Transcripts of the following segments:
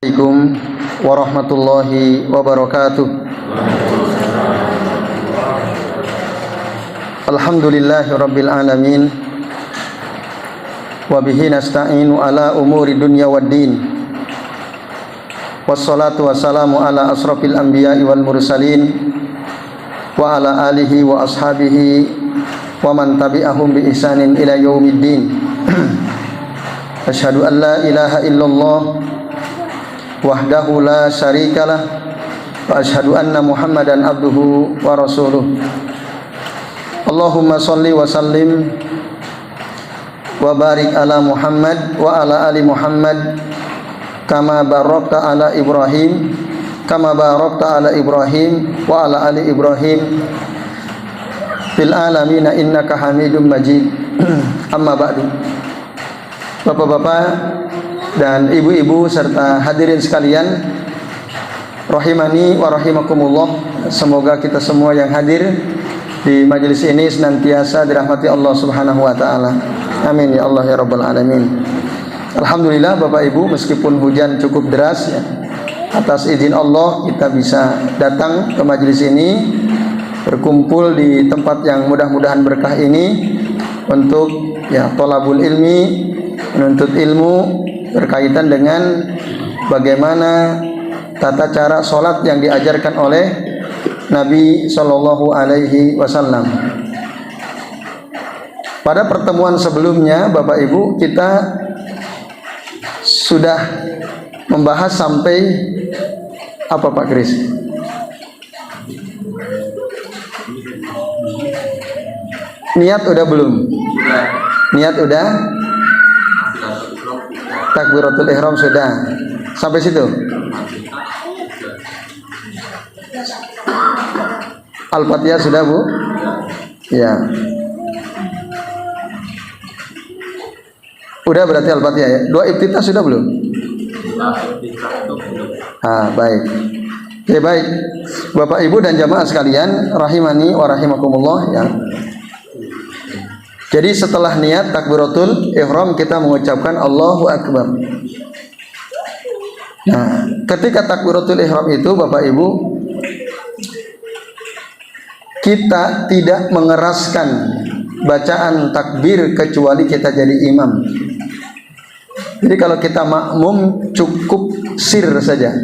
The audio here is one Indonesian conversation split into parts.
Assalamualaikum warahmatullahi wabarakatuh. Alhamdulillahi rabbil alamin. Wa bihi nasta'inu ala umuri dunya waddin. Wassalatu wassalamu ala asrafil anbiya'i wal mursalin wa ala alihi wa ashabihi wa man tabi'ahum bi ihsanin ila yaumiddin. Asyhadu an la ilaha illallah wahdahu la syarikalah wa asyhadu anna Muhammadan abduhu wa rasuluh. Allahumma shalli wa sallim wa barik ala Muhammad wa ala ali Muhammad kama barakta ala Ibrahim wa ala ali Ibrahim fil alamin innaka Hamidum Majid. Amma ba'du. Bapak-bapak dan ibu-ibu serta hadirin sekalian, rahimani wa rahimakumullah. Semoga kita semua yang hadir di majelis ini senantiasa dirahmati Allah Subhanahu wa taala. Amin ya Allah ya rabbal alamin. Alhamdulillah Bapak Ibu, meskipun hujan cukup deras ya, atas izin Allah kita bisa datang ke majelis ini, berkumpul di tempat yang mudah-mudahan berkah ini untuk ya thalabul ilmi, menuntut ilmu berkaitan dengan bagaimana tata cara sholat yang diajarkan oleh Nabi Shallallahu Alaihi Wasallam. Pada pertemuan sebelumnya, Bapak Ibu, kita sudah membahas sampai apa, Pak Kris? Niat udah belum? Niat udah? Takbiratul ihram sudah. Sampai situ. Al-Fatihah sudah, Bu? Ya. Udah berarti Al-Fatihah ya. Doa iftitah sudah belum? Baik. Oke, baik. Bapak Ibu dan jamaah sekalian, rahimani wa rahimakumullah ya. Jadi setelah niat takbiratul ihram kita mengucapkan Allahu Akbar. Nah, ketika takbiratul ihram itu Bapak Ibu, kita tidak mengeraskan bacaan takbir kecuali kita jadi imam. Jadi kalau kita makmum cukup sir saja.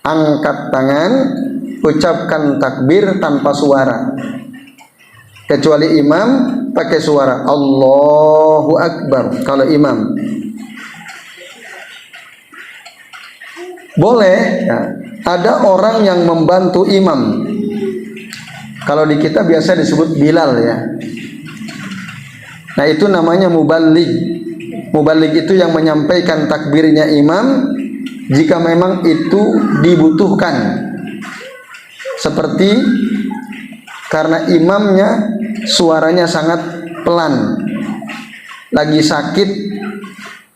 Angkat tangan, ucapkan takbir tanpa suara. Kecuali imam pakai suara Allahu Akbar kalau imam. Boleh ya, ada orang yang membantu imam. Kalau di kita biasa disebut Bilal ya. Nah itu namanya muballigh. Muballigh itu yang menyampaikan takbirnya imam jika memang itu dibutuhkan. Seperti karena imamnya suaranya sangat pelan, lagi sakit,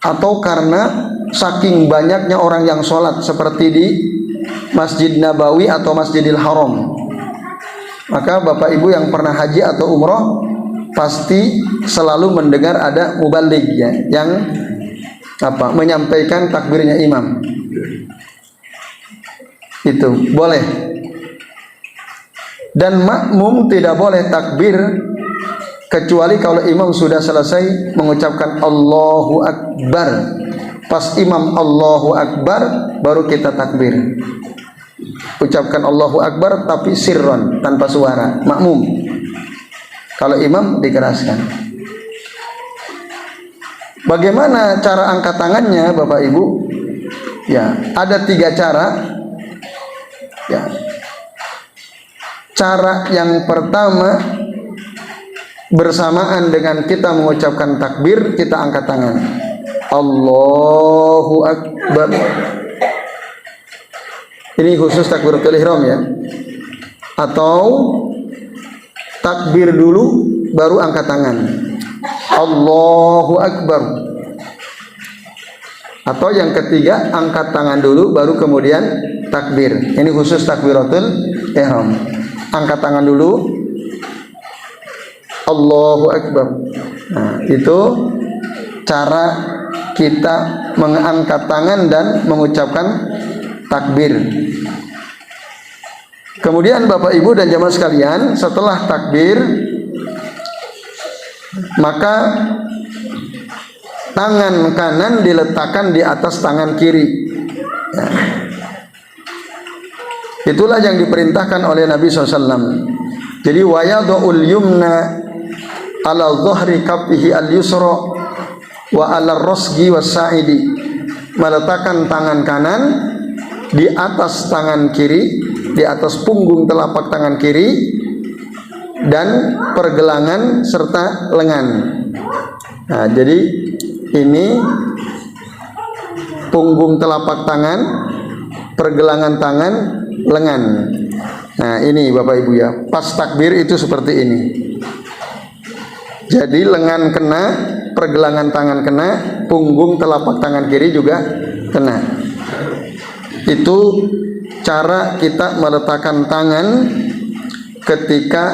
atau karena saking banyaknya orang yang sholat seperti di Masjid Nabawi atau Masjidil Haram. Maka Bapak Ibu yang pernah haji atau umroh pasti selalu mendengar ada muballigh ya, yang menyampaikan takbirnya imam. Itu boleh. Dan makmum tidak boleh takbir kecuali kalau imam sudah selesai mengucapkan Allahu Akbar. Pas imam Allahu Akbar baru kita takbir. Ucapkan Allahu Akbar tapi sirron, tanpa suara, makmum. Kalau imam dikeraskan. Bagaimana cara angkat tangannya Bapak Ibu? Ya, ada 3 cara. Ya. Cara yang pertama, bersamaan dengan kita mengucapkan takbir, kita angkat tangan. Allahu Akbar. Ini khusus takbiratul ihram ya. Atau takbir dulu baru angkat tangan. Allahu Akbar. Atau yang ketiga, angkat tangan dulu baru kemudian takbir. Ini khusus takbiratul ihram. Angkat tangan dulu, Allahu Akbar. Nah, itu cara kita mengangkat tangan dan mengucapkan takbir. Kemudian Bapak Ibu dan jamaah sekalian, setelah takbir maka tangan kanan diletakkan di atas tangan kiri. Ya. Itulah yang diperintahkan oleh Nabi SAW. Jadi wa yadul yumna ala dhahri kaffihi al-yusra wa ala rasgi was-sa'idi, meletakkan tangan kanan di atas tangan kiri, di atas punggung telapak tangan kiri dan pergelangan serta lengan. Nah, jadi ini punggung telapak tangan, pergelangan tangan, lengan. Nah, ini Bapak Ibu ya, pas takbir itu seperti ini. Jadi lengan kena, pergelangan tangan kena, punggung telapak tangan kiri juga kena. Itu cara kita meletakkan tangan ketika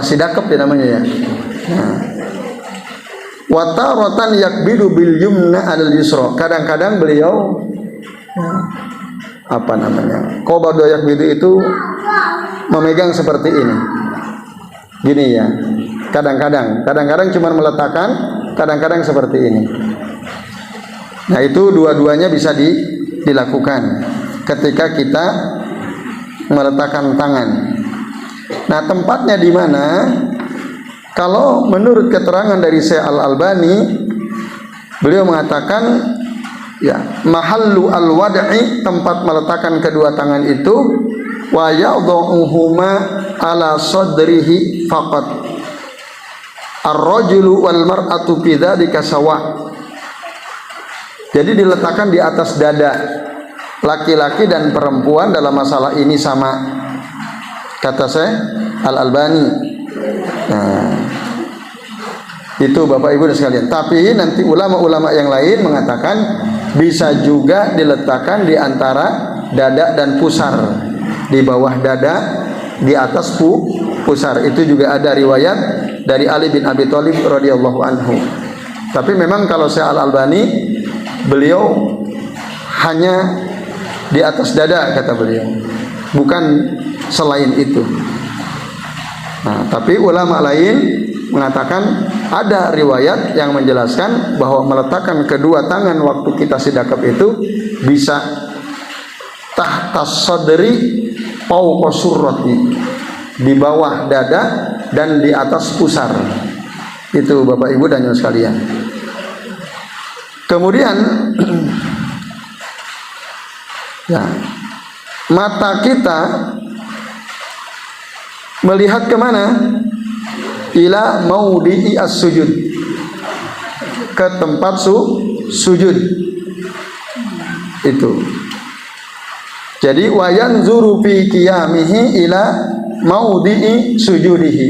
sidakep ya namanya ya. Nah, wataratan yakbidu bil yumna al yusra. Kadang-kadang beliau qabadu yakbidu itu memegang seperti ini. Gini ya. Kadang-kadang cuma meletakkan, kadang-kadang seperti ini. Nah, itu dua-duanya bisa dilakukan ketika kita meletakkan tangan. Nah, tempatnya di mana? Kalau menurut keterangan dari Syekh Al-Albani, beliau mengatakan ya, mahallu al-wad'i, tempat meletakkan kedua tangan itu, wa yadhuhuma ala sadrihi faqat. Ar-rajulu wal mar'atu fi dzalika sawa. Jadi diletakkan di atas dada. Laki-laki dan perempuan dalam masalah ini sama, kata Syekh Al-Albani. Nah, itu Bapak Ibu dan sekalian. Tapi nanti ulama-ulama yang lain mengatakan bisa juga diletakkan di antara dada dan pusar, di bawah dada, di atas pusar. Itu juga ada riwayat dari Ali bin Abi Thalib radhiyallahu anhu. Tapi memang kalau Syekh Al-Albani, beliau hanya di atas dada, kata beliau, bukan selain itu. Nah, tapi ulama lain mengatakan ada riwayat yang menjelaskan bahwa meletakkan kedua tangan waktu kita sidakap itu bisa tahtas sadri fawqa surrati, di bawah dada dan di atas pusar. Itu Bapak Ibu dan Saudara sekalian. Kemudian ya, mata kita melihat kemana? Ila maudhi'i as-sujud, ke tempat sujud. Itu. Jadi wa yanzuru fi qiyamihi ila maudhi'i sujudihi.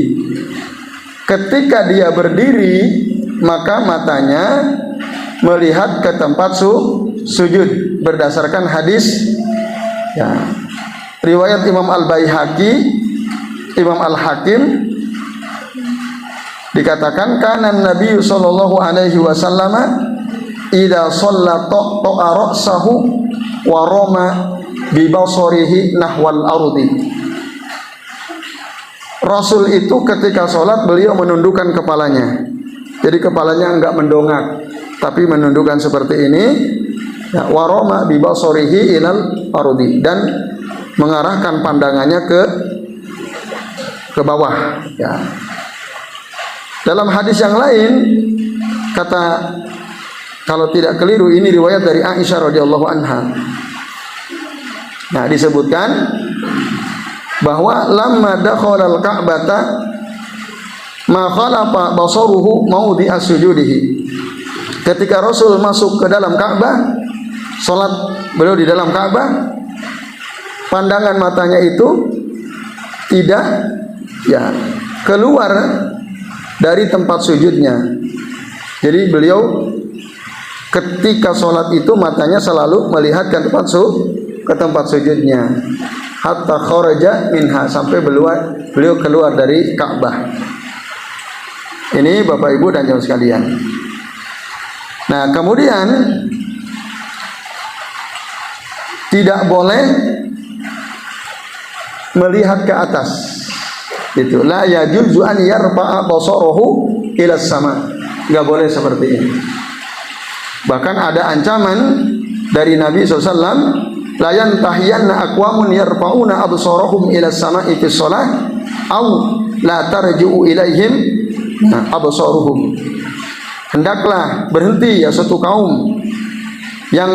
Ketika dia berdiri, maka matanya melihat ke tempat sujud berdasarkan hadis ya, riwayat Imam Al-Baihaqi, Imam Al-Hakim, dikatakan kana Nabi sallallahu alaihi wasallam idza shalla ta'a ra'sahu wa rama bi basarihi nahwal ardi. Rasul itu ketika sholat beliau menundukkan kepalanya. Jadi kepalanya enggak mendongak, tapi menundukkan seperti ini. Ya, wa rama bi basarihi ilal ardi, dan mengarahkan pandangannya ke bawah ya. Dalam hadis yang lain kata, kalau tidak keliru ini riwayat dari Aisyah radhiyallahu anha. Nah, disebutkan bahwa lamma dakhala al-Ka'bata ma khalafa basaruhu maudhi as-sujudihi. Ketika Rasul masuk ke dalam Ka'bah, salat beliau di dalam Ka'bah, pandangan matanya itu tidak ya keluar dari tempat sujudnya. Jadi beliau ketika sholat itu matanya selalu melihat ke tempat sujudnya, hatta kharaja minha, sampai beliau keluar dari Ka'bah. Ini Bapak Ibu dan jamaah sekalian. Nah, kemudian tidak boleh melihat ke atas. Itu la yajuzu an yarfa'a basarahu ila sama. Enggak boleh seperti ini. Bahkan ada ancaman dari Nabi SAW, la yantahiyanna aqwamun yarfa'una absarahum ila sama'i fi shalah aw la tarji'u ilaihim absaruhum. Hendaklah berhenti ya suatu kaum yang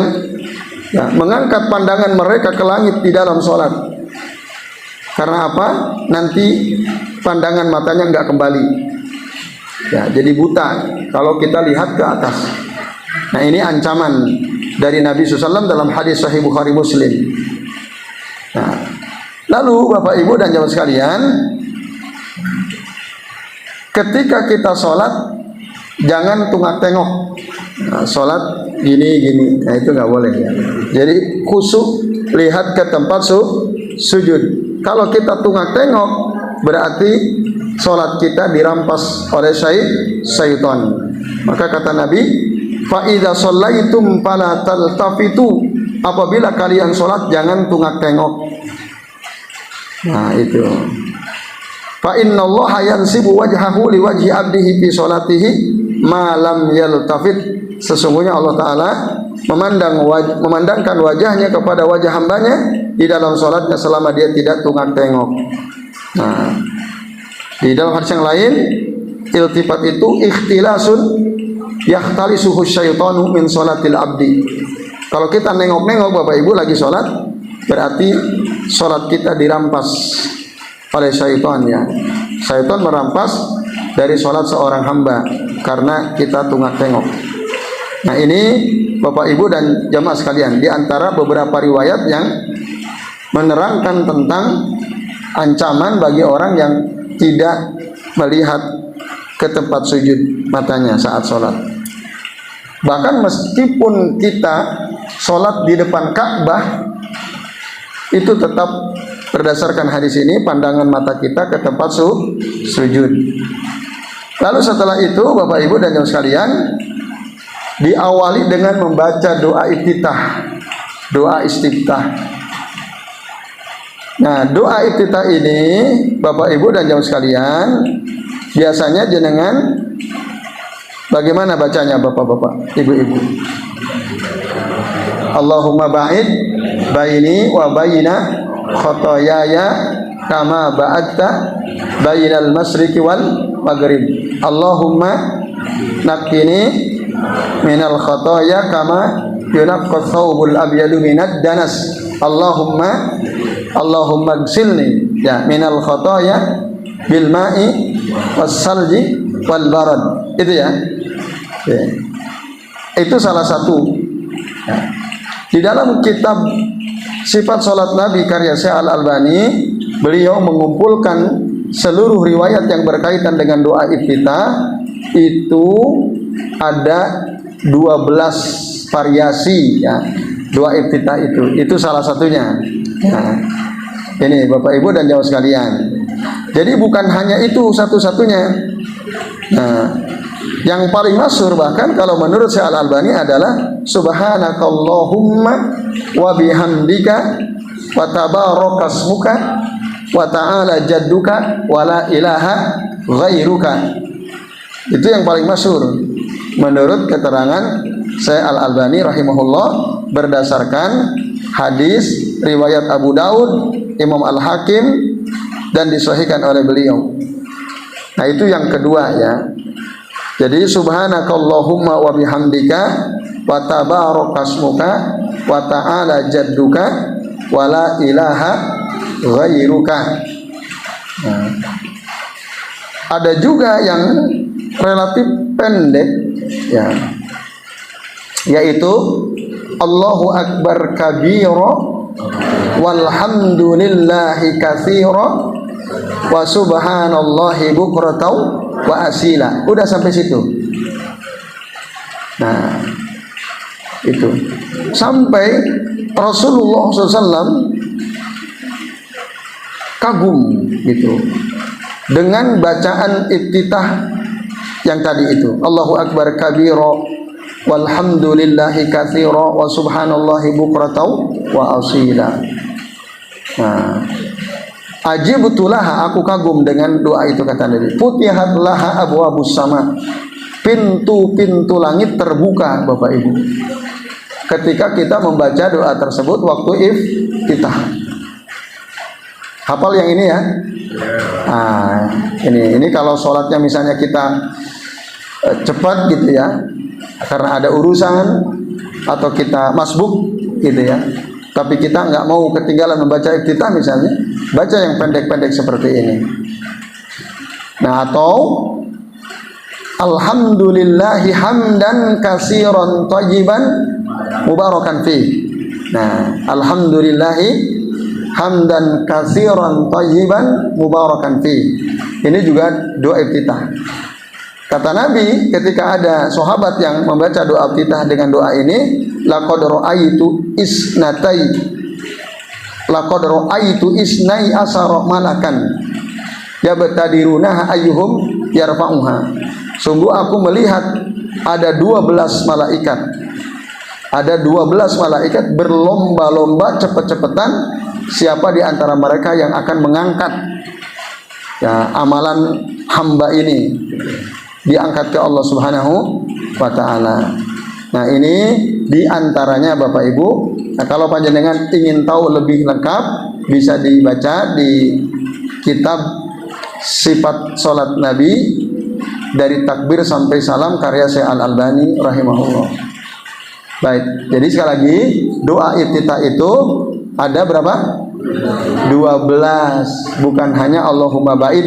mengangkat pandangan mereka ke langit di dalam sholat. Karena apa? Nanti pandangan matanya enggak kembali. Ya, jadi buta kalau kita lihat ke atas. Nah, ini ancaman dari Nabi SAW dalam hadis Sahih Bukhari Muslim. Nah, lalu Bapak Ibu dan jamaah sekalian, ketika kita sholat jangan tengok tengok. Nah, sholat gini. Nah, itu nggak boleh ya. Jadi khusyuk lihat ke tempat sujud. Kalau kita tengok tengok berarti sholat kita dirampas oleh syaitan. Maka kata Nabi, fa idza shallaitum fala taltafitu. Apabila kalian sholat jangan tengok tengok. Nah, itu. Fa innallaha yansibu wajhahu liwajhi 'abdihi fi sholatihi ma lam yaltafit. Sesungguhnya Allah Ta'ala memandangkan wajahnya kepada wajah hambanya di dalam sholatnya selama dia tidak tengok tengok. Nah, di dalam hadis yang lain, iltifat itu ikhtilasun yakhtalisuhu syaitanu min sholatil abdi. Kalau kita nengok-nengok Bapak Ibu lagi sholat, berarti sholat kita dirampas oleh syaitan ya. Syaitan merampas dari sholat seorang hamba karena kita tengok tengok. Nah, ini Bapak Ibu dan jamaah sekalian, di antara beberapa riwayat yang menerangkan tentang ancaman bagi orang yang tidak melihat ke tempat sujud matanya saat sholat. Bahkan meskipun kita sholat di depan Ka'bah, itu tetap berdasarkan hadis ini pandangan mata kita ke tempat sujud. Lalu setelah itu Bapak Ibu dan jamaah sekalian, diawali dengan membaca doa iftitah, doa istiftah. Nah, doa iftitah ini Bapak Ibu dan jamaah sekalian, biasanya jenengan bagaimana bacanya Bapak-bapak, Ibu-ibu? Allahumma ba'id baini wa baina khotoyaya kama ba'adta bainal masriqi wal maghrib. Allahumma naqqini minal khotoya kama yunaqqas thawbul abyadu minad danas. Allahumma gsilni ya minal khotoya bil ma'i was salji wal barad. Itu ya. Oke. Itu salah satu. Di dalam kitab Sifat Salat Nabi karya Syekh Al-Albani, beliau mengumpulkan seluruh riwayat yang berkaitan dengan doa iftitah. Itu ada 12 variasi ya, doa iftitah itu salah satunya. Nah, ini Bapak Ibu dan jamaah sekalian, jadi bukan hanya itu satu-satunya. Nah, yang paling masyhur bahkan kalau menurut Syekh Al-Albani adalah subhanakallahumma wa bihamdika wa tabarakasmuka wa ta'ala jadduka wa la ilaha ghairuka. Itu yang paling masyhur menurut keterangan Syekh Al-Albani rahimahullah berdasarkan hadis riwayat Abu Daud, Imam Al-Hakim, dan disahihkan oleh beliau. Nah, itu yang kedua ya. Jadi subhanakallahumma wa bihamdika wa tabarakasmuka wa ta'ala jadduka wa la ilaha ghairuka. Nah, ada juga yang relatif pendek ya, yaitu Allahu akbar kabira walhamdulillahi katsira wa subhanallahi bukratan wa asila. Udah sampai situ. Nah, itu sampai Rasulullah SAW kagum gitu dengan bacaan iftitah yang tadi itu, Allahu akbar kabira walhamdulillahi katsira wa subhanallahi bukratan wa asila. Nah, ajibtulaha, aku kagum dengan doa itu, kata Nabi. Futihat laha abwabus sama, pintu-pintu langit terbuka, Bapak Ibu, ketika kita membaca doa tersebut waktu iftitah. Hafal yang ini ya. Nah, ini kalau sholatnya misalnya kita cepat gitu ya, karena ada urusan atau kita masbuk gitu ya, tapi kita nggak mau ketinggalan membaca iftitah misalnya, baca yang pendek-pendek seperti ini. Nah, atau alhamdulillahi hamdan katsiran thayyiban mubarakan fi. Nah, alhamdulillahi hamdan katsiran thayyiban mubarakan fi. Ini juga doa iftitah. Kata Nabi, ketika ada sahabat yang membaca doa iftitah dengan doa ini, laqad ra'aitu isnai asara malakan yabtadirunaha ayyuhum yarfa'uha. Sungguh aku melihat ada 12 malaikat. Ada 12 malaikat berlomba-lomba cepet-cepetan siapa di antara mereka yang akan mengangkat ya amalan hamba ini, diangkat ke Allah Subhanahu wa taala. Nah, ini di antaranya Bapak Ibu. Nah, kalau panjenengan ingin tahu lebih lengkap, bisa dibaca di kitab Sifat Salat Nabi dari takbir sampai salam karya Syekh Al-Albani rahimahullah. Baik, jadi sekali lagi doa iftitah itu ada berapa? 12, bukan hanya Allahumma ba'id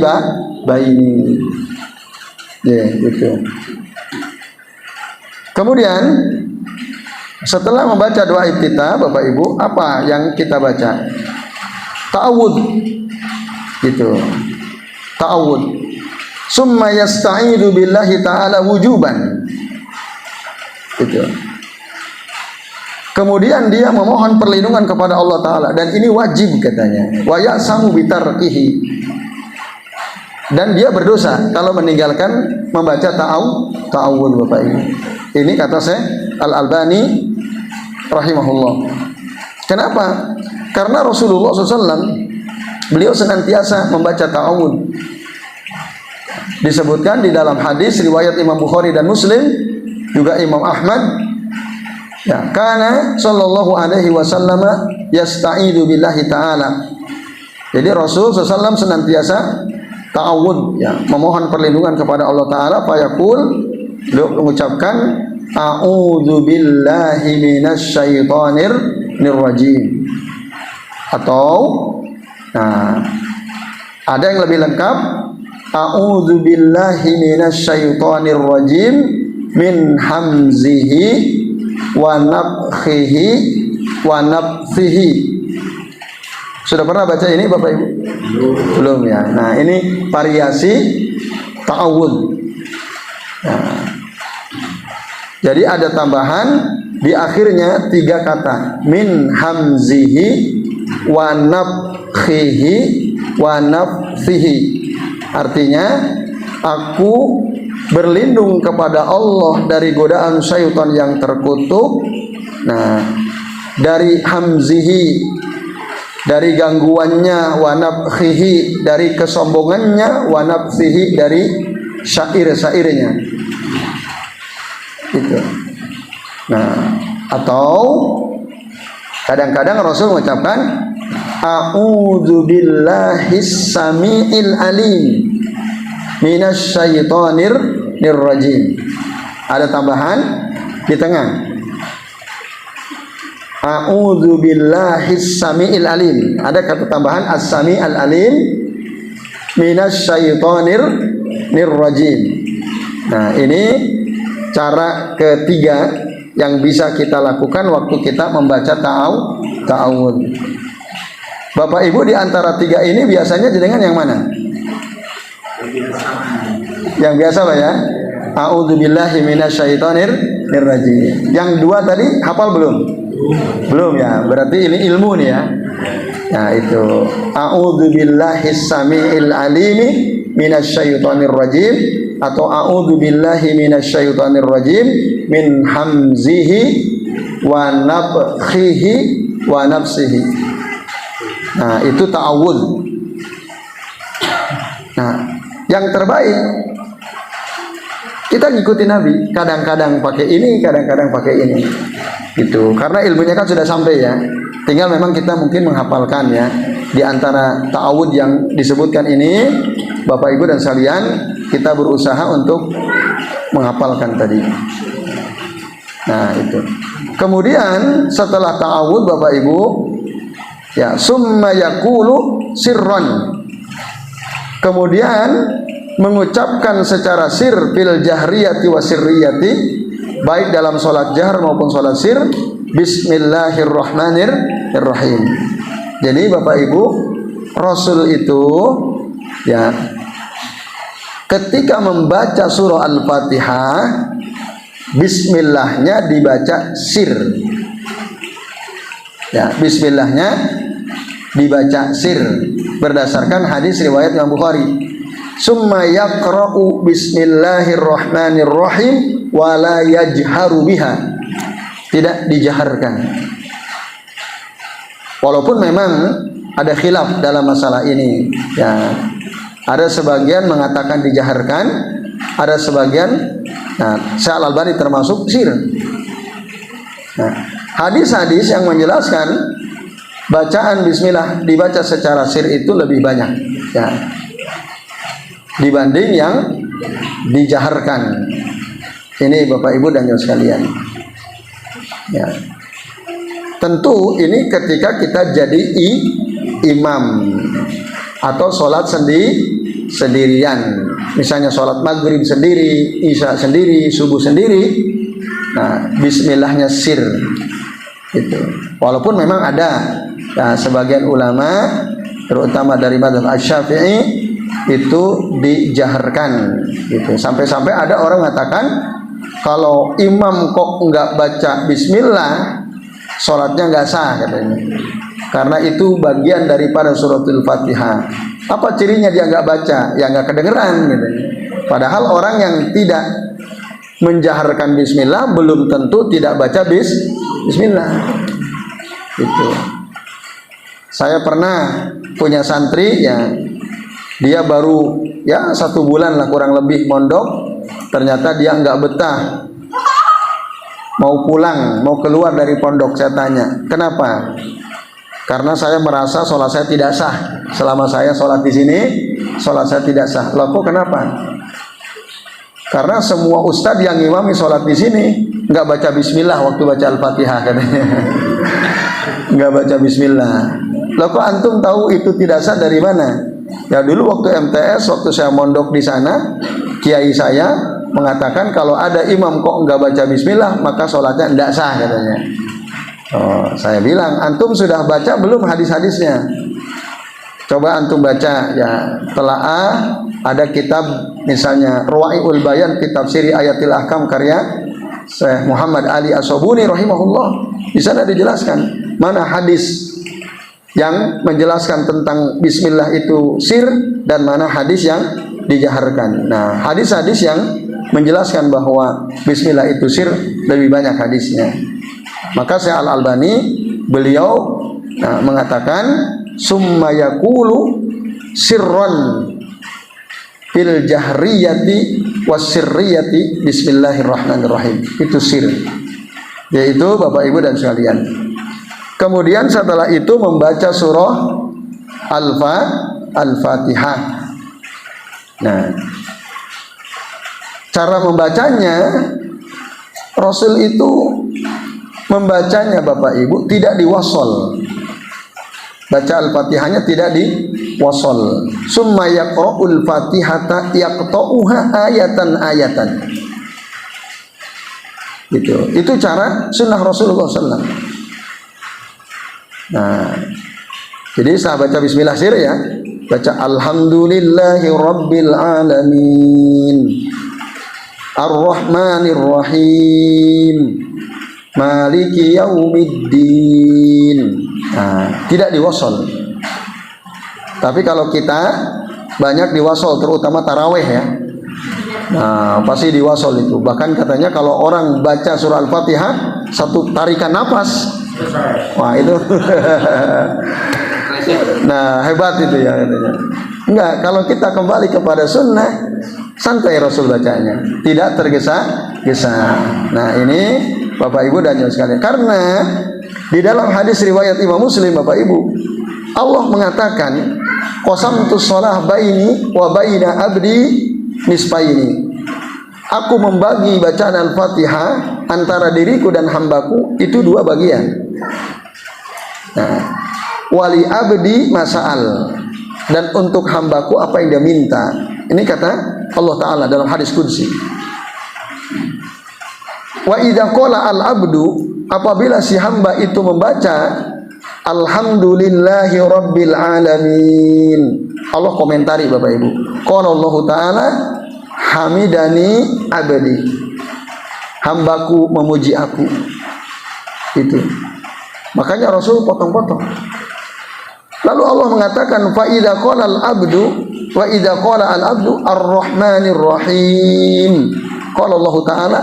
baini. Ya, gitu. Kemudian setelah membaca doa iftitah, Bapak Ibu, apa yang kita baca? Ta'awudz. Gitu. Ta'awudz. Summa yasta'idu billahi ta'ala wujuban. Gitu. Kemudian dia memohon perlindungan kepada Allah Ta'ala, dan ini wajib katanya. Wa ya'samu bitarkihi, dan dia berdosa kalau meninggalkan membaca ta'awudz, Bapak Ibu. Ini kata Syekh Al-Albani rahimahullah. Kenapa? Karena Rasulullah SAW beliau senantiasa membaca ta'awudz. Disebutkan di dalam hadis riwayat Imam Bukhari dan Muslim, juga Imam Ahmad, ya, karena sallallahu alaihi wasallam yasta'idu billahi ta'ala. Jadi Rasul SAW senantiasa ta'awudz, ya, memohon perlindungan kepada Allah Ta'ala. Fayaqul, beliau mengucapkan a'udzu billahi minasyaitonir rajim. Atau nah, ada yang lebih lengkap, a'udzu billahi minasyaitonir rajim min hamzihi wa nafkhihi wa nafthihi. Sudah pernah baca ini Bapak Ibu? Belum ya. Nah, ini variasi ta'awudz. Nah, jadi ada tambahan di akhirnya 3 kata, min hamzihi wa nafkhihi wa nafthihi. Artinya, aku berlindung kepada Allah dari godaan syaitan yang terkutuk. Nah, dari hamzihi, dari gangguannya, wa nafkhihi, dari kesombongannya, wa nafthihi, dari syair-syairnya. Gitu. Nah, atau kadang-kadang Rasul mengucapkan a'udzu billahis samiil alim minasyaitonir rajim. Ada tambahan di tengah. A'udzu billahis samiil alim. Ada kata tambahan as-sami al-alim minasyaitonir rajim. Nah, ini cara ketiga yang bisa kita lakukan waktu kita membaca ta'awudz. Bapak Ibu, di antara 3 ini biasanya dengan yang mana? Yang biasa Pak ya. A'udzubillahi minasyaitonir rajim. Yang 2 tadi hafal belum? Belum ya. Berarti ini ilmu nih ya. Nah, itu a'udzubillahis samiil alimi minasyaitonir rajim. atau a'udzu billahi minasyaitonir rajim min hamzihi wa nafthihi wa nafsihi. Nah, itu ta'awudz. Nah, yang terbaik kita ngikutin Nabi, kadang-kadang pakai ini, kadang-kadang pakai ini. Gitu. Karena ilmunya kan sudah sampai ya. Tinggal memang kita mungkin menghafalkan ya. Di antara ta'awudz yang disebutkan ini, Bapak Ibu dan sekalian, kita berusaha untuk menghafalkan tadi. Nah, itu. Kemudian setelah ta'awudz Bapak Ibu, ya, summa yaqulu sirran. Kemudian mengucapkan secara sir fil jahriyati wa sirriyati, baik dalam sholat jahr maupun sholat sir, bismillahirrahmanirrahim. Jadi Bapak Ibu, Rasul itu ya ketika membaca surah Al-Fatihah, bismillahnya dibaca sir. Ya, bismillahnya dibaca sir berdasarkan hadis riwayat Imam Bukhari. Summa yaqra'u bismillahirrahmanirrahim wa la yajharu biha. Tidak dijaharkan. Walaupun memang ada khilaf dalam masalah ini ya. Ada sebagian mengatakan dijaharkan, ada sebagian, nah, Syekh Al-Albani termasuk sir. Nah, hadis-hadis yang menjelaskan bacaan bismillah dibaca secara sir itu lebih banyak ya, dibanding yang dijaharkan. Ini Bapak Ibu dan Ibu sekalian. Ya. Tentu ini ketika kita jadi imam atau sholat sendirian. Misalnya sholat maghrib sendiri, isya sendiri, subuh sendiri. Nah, bismillahnya sir. Gitu. Walaupun memang ada ya, sebagian ulama, terutama dari mazhab Asy-Syafi'i, itu dijaharkan gitu. Sampai-sampai ada orang mengatakan kalau imam kok enggak baca bismillah, sholatnya enggak sah katanya. Karena itu bagian daripada suratul Fatihah. Apa cirinya dia enggak baca? Ya enggak kedengeran gitu. Padahal orang yang tidak menjaharkan bismillah belum tentu tidak baca bismillah. Gitu. Saya pernah punya santri ya, dia baru ya 1 bulan lah kurang lebih mondok. Ternyata dia nggak betah, mau pulang, mau keluar dari pondok. Saya tanya, kenapa? Karena saya merasa sholat saya tidak sah. Selama saya sholat di sini, sholat saya tidak sah. Loh, kok kenapa? Karena semua ustadz yang ngimami sholat di sini nggak baca bismillah waktu baca Al-Fatihah katanya. Nggak baca bismillah. Loh, kok antum tahu itu tidak sah dari mana? Ya dulu waktu MTS, waktu saya mondok di sana, kiai saya mengatakan kalau ada imam kok nggak baca bismillah maka sholatnya tidak sah katanya. Oh, saya bilang, antum sudah baca belum hadis-hadisnya? Coba antum baca ya, telaah ada kitab misalnya Ruwaiul Bayan fi Tafsiri Ayatil Ahkam karya Syekh Muhammad Ali As-Sobuni rahimahullah. Di sana dijelaskan mana hadis yang menjelaskan tentang bismillah itu sir dan mana hadis yang dijaharkan. Nah, hadis-hadis yang menjelaskan bahwa bismillah itu sir lebih banyak hadisnya. Maka Syekh Al-Albani beliau mengatakan summa yaqulu sirran fil jahriyati wasirriyati bismillahirrahmanirrahim. Itu sir. Yaitu Bapak Ibu dan sekalian. Kemudian setelah itu membaca surah Al-Fatihah. Nah, cara membacanya, Rasul itu membacanya Bapak Ibu tidak diwasol. Baca Al-Fatihahnya tidak diwasol. Summa yaqra'ul Fatihata yaqta'uha ayatan-ayatan. Itu cara sunnah Rasulullah SAW. Nah, jadi saya baca bismillah sir ya. Baca alhamdulillahi rabbil alamin arrahmanir rahim maliki yaumiddin. Nah, tidak diwasol. Tapi kalau kita banyak diwasol, terutama taraweh ya. Nah, pasti diwasol itu. Bahkan katanya kalau orang baca surah Al-Fatihah satu tarikan napas, wah itu. Nah, hebat itu ya katanya. Enggak, kalau kita kembali kepada sunnah, santai Rasul bacanya, tidak tergesa-gesa. Nah, ini Bapak Ibu dan sekalian. Karena di dalam hadis riwayat Imam Muslim, Bapak Ibu, Allah mengatakan, qasamtu shalah baini wa baina abdi nisfaini. Aku membagi bacaan Al-Fatihah antara diriku dan hambaku itu dua bagian. Nah, wali abdi masa'al, dan untuk hambaku apa yang dia minta. Ini kata Allah Ta'ala dalam hadis qudsi. Wa idza qala al-abdu, apabila si hamba itu membaca alhamdulillahi rabbil alamin, Allah komentari Bapak Ibu, qala Allah Ta'ala hamidani abdi, hambaku memuji aku. Itu makanya Rasul potong-potong. Lalu Allah mengatakan fa idza qala al-abdu wa idza qala al-abdu ar-rahmanir rahim, qala Allah Ta'ala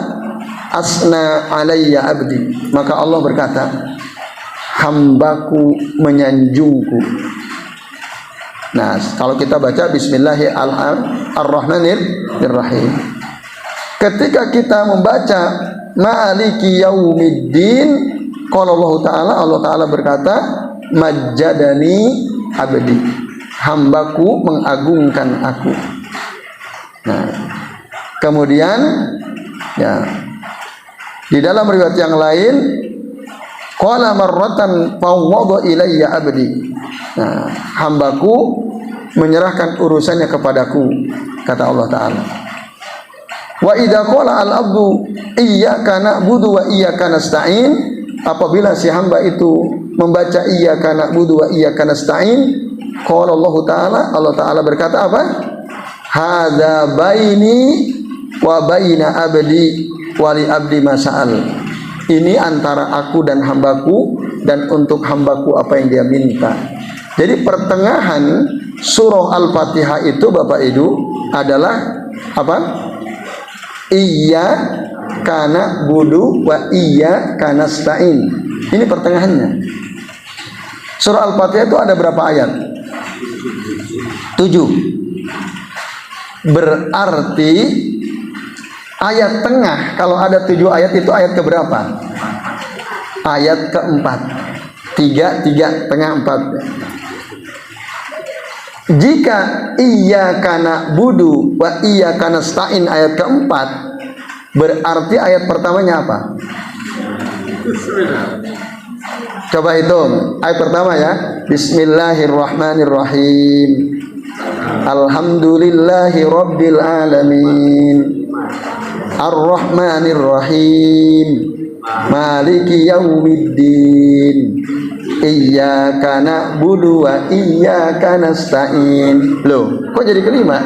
asna alayya abdi, maka Allah berkata hambaku menyanjungku. Nah, kalau kita baca bismillahirrahmanirrahim, ketika kita membaca maliki yaumiddin, qala Allah Ta'ala berkata majjadani abdi, hambaku mengagungkan aku. Nah, kemudian ya di dalam riwayat yang lain, qala marratan fawwada ilayya abdi. Nah, hambaku menyerahkan urusannya kepadaku, kata Allah Ta'ala. Wa idza qala al-abdu iyyaka na'budu wa iyyaka nasta'in, apabila si hamba itu membaca iyyaka na'budu wa iyyaka nasta'in, qala Allah Ta'ala berkata apa? Hadza baini wa baina abdi wali abdi masa'al. Ini antara aku dan hambaku, dan untuk hambaku apa yang dia minta. Jadi pertengahan surah Al-Fatihah itu Bapak Ibu adalah apa? Iyyaka na'budu wa iyyaka nasta'in. Ini pertengahannya. Surah Al-Fatihah itu ada berapa ayat? 7. Berarti ayat tengah, kalau ada 7 ayat itu ayat keberapa? Ayat keempat. 3, tengah 4. Jika iyyaka na'budu wa iyyaka nasta'in ayat keempat, berarti ayat pertamanya apa? Coba hitung. Ayat pertama ya, bismillahirrahmanirrahim, alhamdulillahi rabbil alamin, ar-rahmanir-rahim, maliki yaumiddin, iyyaka na'budu wa iyyaka nasta'in. Loh, kok jadi kelima?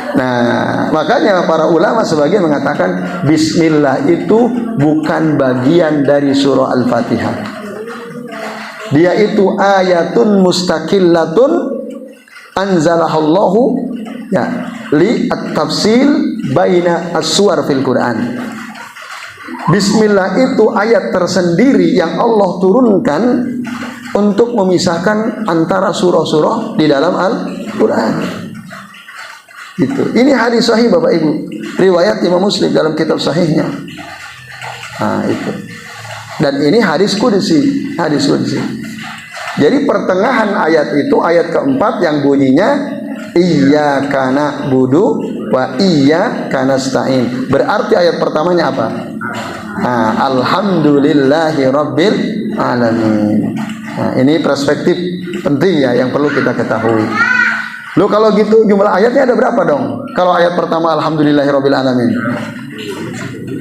Nah, makanya para ulama sebagian mengatakan bismillah itu bukan bagian dari surah Al-Fatihah. Dia itu ayatun mustaqillatun anzalahallahu ya li at-tafsil baina as-suwar fil Quran. Bismillah itu ayat tersendiri yang Allah turunkan untuk memisahkan antara surah-surah di dalam Al-Quran. Itu. Ini hadis sahih Bapak Ibu, riwayat Imam Muslim dalam kitab sahihnya. Nah, itu. Dan ini hadis qudsi, Jadi pertengahan ayat itu ayat keempat yang bunyinya iyyaka na'budu wa iyyaka nasta'in. Berarti ayat pertamanya apa? Nah, alhamdulillahi rabbil alamin. Nah, ini perspektif penting ya yang perlu kita ketahui. Loh, kalau gitu jumlah ayatnya ada berapa dong? Kalau ayat pertama alhamdulillahi rabbil alamin,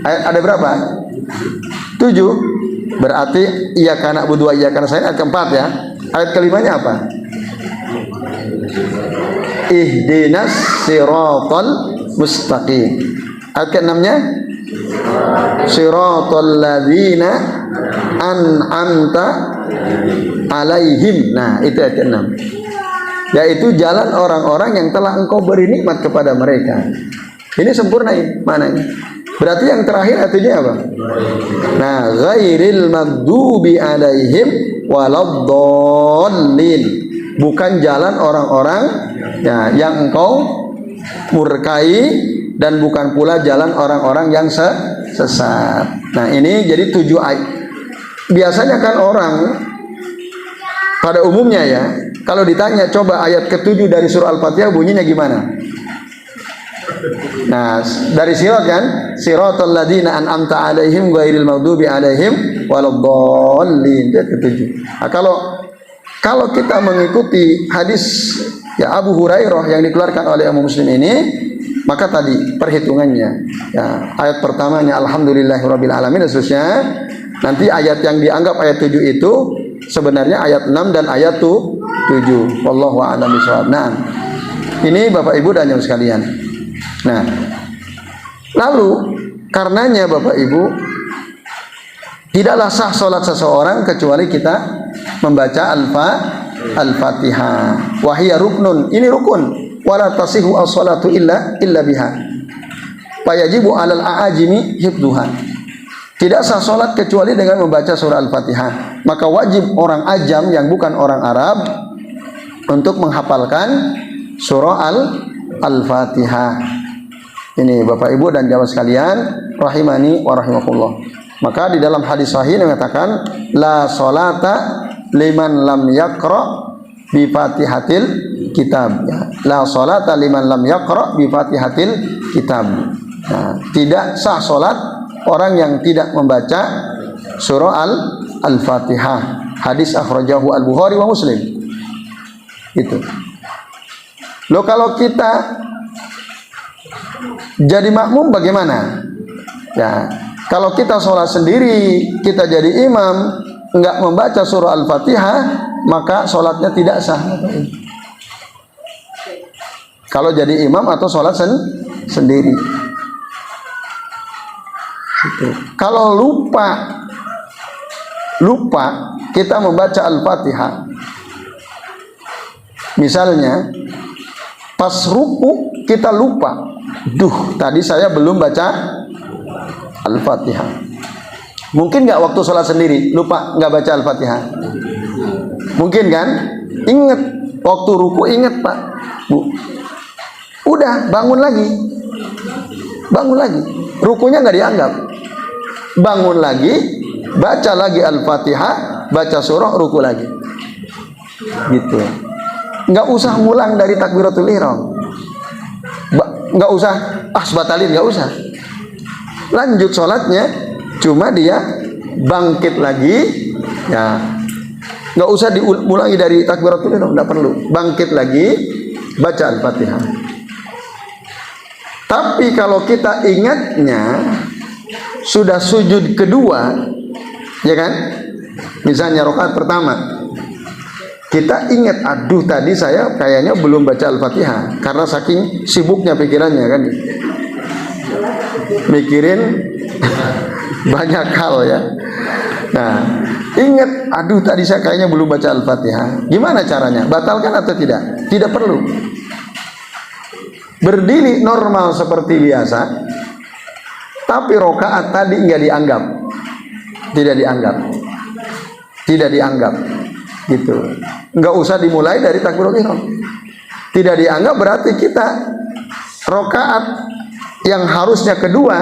ayat ada berapa? 7. Berarti iyyaka na'budu wa iyyaka nasta'in ayat keempat ya. Ayat kelimanya apa? Ihdinas siratal mustaqim. Ayat keenamnya siratal ladzina an'amta alaihim. Nah, itu ayat keenam. yaitu jalan orang-orang yang telah engkau beri nikmat kepada mereka. Ini sempurna ini mananya. Berarti yang terakhir artinya apa? Nah, ghairil maghdubi alaihim waladdallin. Bukan jalan orang-orang ya, yang engkau murkai, dan bukan pula jalan orang-orang yang sesat. Nah, ini jadi 7 ayat. Biasanya kan orang pada umumnya ya, kalau ditanya coba ayat ke-7 dari surah Al-Fatihah bunyinya gimana? Nah, dari sirat kan, siratal ladzina an'amta alaihim ghairil maghdubi alaihim waladdallin, itu ke-7. Nah, kalau kita mengikuti hadis ya Abu Hurairah yang dikeluarkan oleh Imam Muslim ini, maka tadi perhitungannya ya, ayat pertamanya alhamdulillahirabbil alamin dan seterusnya. Nanti ayat yang dianggap ayat 7 itu sebenarnya ayat 6 dan ayat 7. Wallahu a'lam bishawab. Nah, ini Bapak Ibu dan yang sekalian. Nah, lalu karenanya Bapak Ibu, tidaklah sah salat seseorang kecuali kita membaca Al-Fatihah. Wahia ruknun, ini rukun. Wala tasihu as-salatu illa biha. Fayajibu 'alal a'ajimi hifdzuha. Tidak sah salat kecuali dengan membaca surah Al-Fatihah. Maka wajib orang ajam yang bukan orang Arab untuk menghafalkan surah Al-Fatihah. Ini Bapak Ibu dan jamaah sekalian rahimani wa rahimakumullah. Maka di dalam hadis sahih mengatakan la salata liman lam yaqra bi Fatihatil kitab. La salata liman lam yaqra bi Fatihatil kitab. Nah, tidak sah salat orang yang tidak membaca surah Al-Fatihah. Hadis akhrajahu Al-Bukhari wa Muslim. Itu. Loh, kalau kita jadi makmum bagaimana? Ya, kalau kita sholat sendiri, kita jadi imam, enggak membaca surah Al-Fatihah, maka sholatnya tidak sah. Kalau jadi imam atau sholat sendiri. Kalau lupa kita membaca Al-Fatihah, misalnya pas ruku kita lupa, tadi saya belum baca Al-Fatihah. Mungkin nggak waktu sholat sendiri lupa nggak baca Al-Fatihah? Mungkin kan? Ingat waktu ruku, ingat Pak Bu, udah bangun lagi, rukunya nggak dianggap. Bangun lagi, baca lagi Al-Fatihah, baca surah, ruku lagi. Gitu. Nggak usah ngulang dari takbiratul ihram. Nggak usah batalin, nggak usah. Lanjut sholatnya, cuma dia bangkit lagi, ya. Nggak usah diulangi dari takbiratul ihram, nggak perlu. Bangkit lagi, baca Al-Fatihah. Tapi kalau kita ingatnya sudah sujud kedua, ya kan? Misalnya rakaat pertama, kita ingat, tadi saya kayaknya belum baca Al-Fatihah karena saking sibuknya pikirannya kan, mikirin banyak hal ya. Nah, ingat, tadi saya kayaknya belum baca Al-Fatihah. Gimana caranya? Batalkan atau tidak? Tidak perlu. Berdiri normal seperti biasa, tapi rokaat tadi nggak dianggap, tidak dianggap, gitu. Nggak usah dimulai dari takbiratul ihram. Tidak dianggap berarti kita rokaat yang harusnya kedua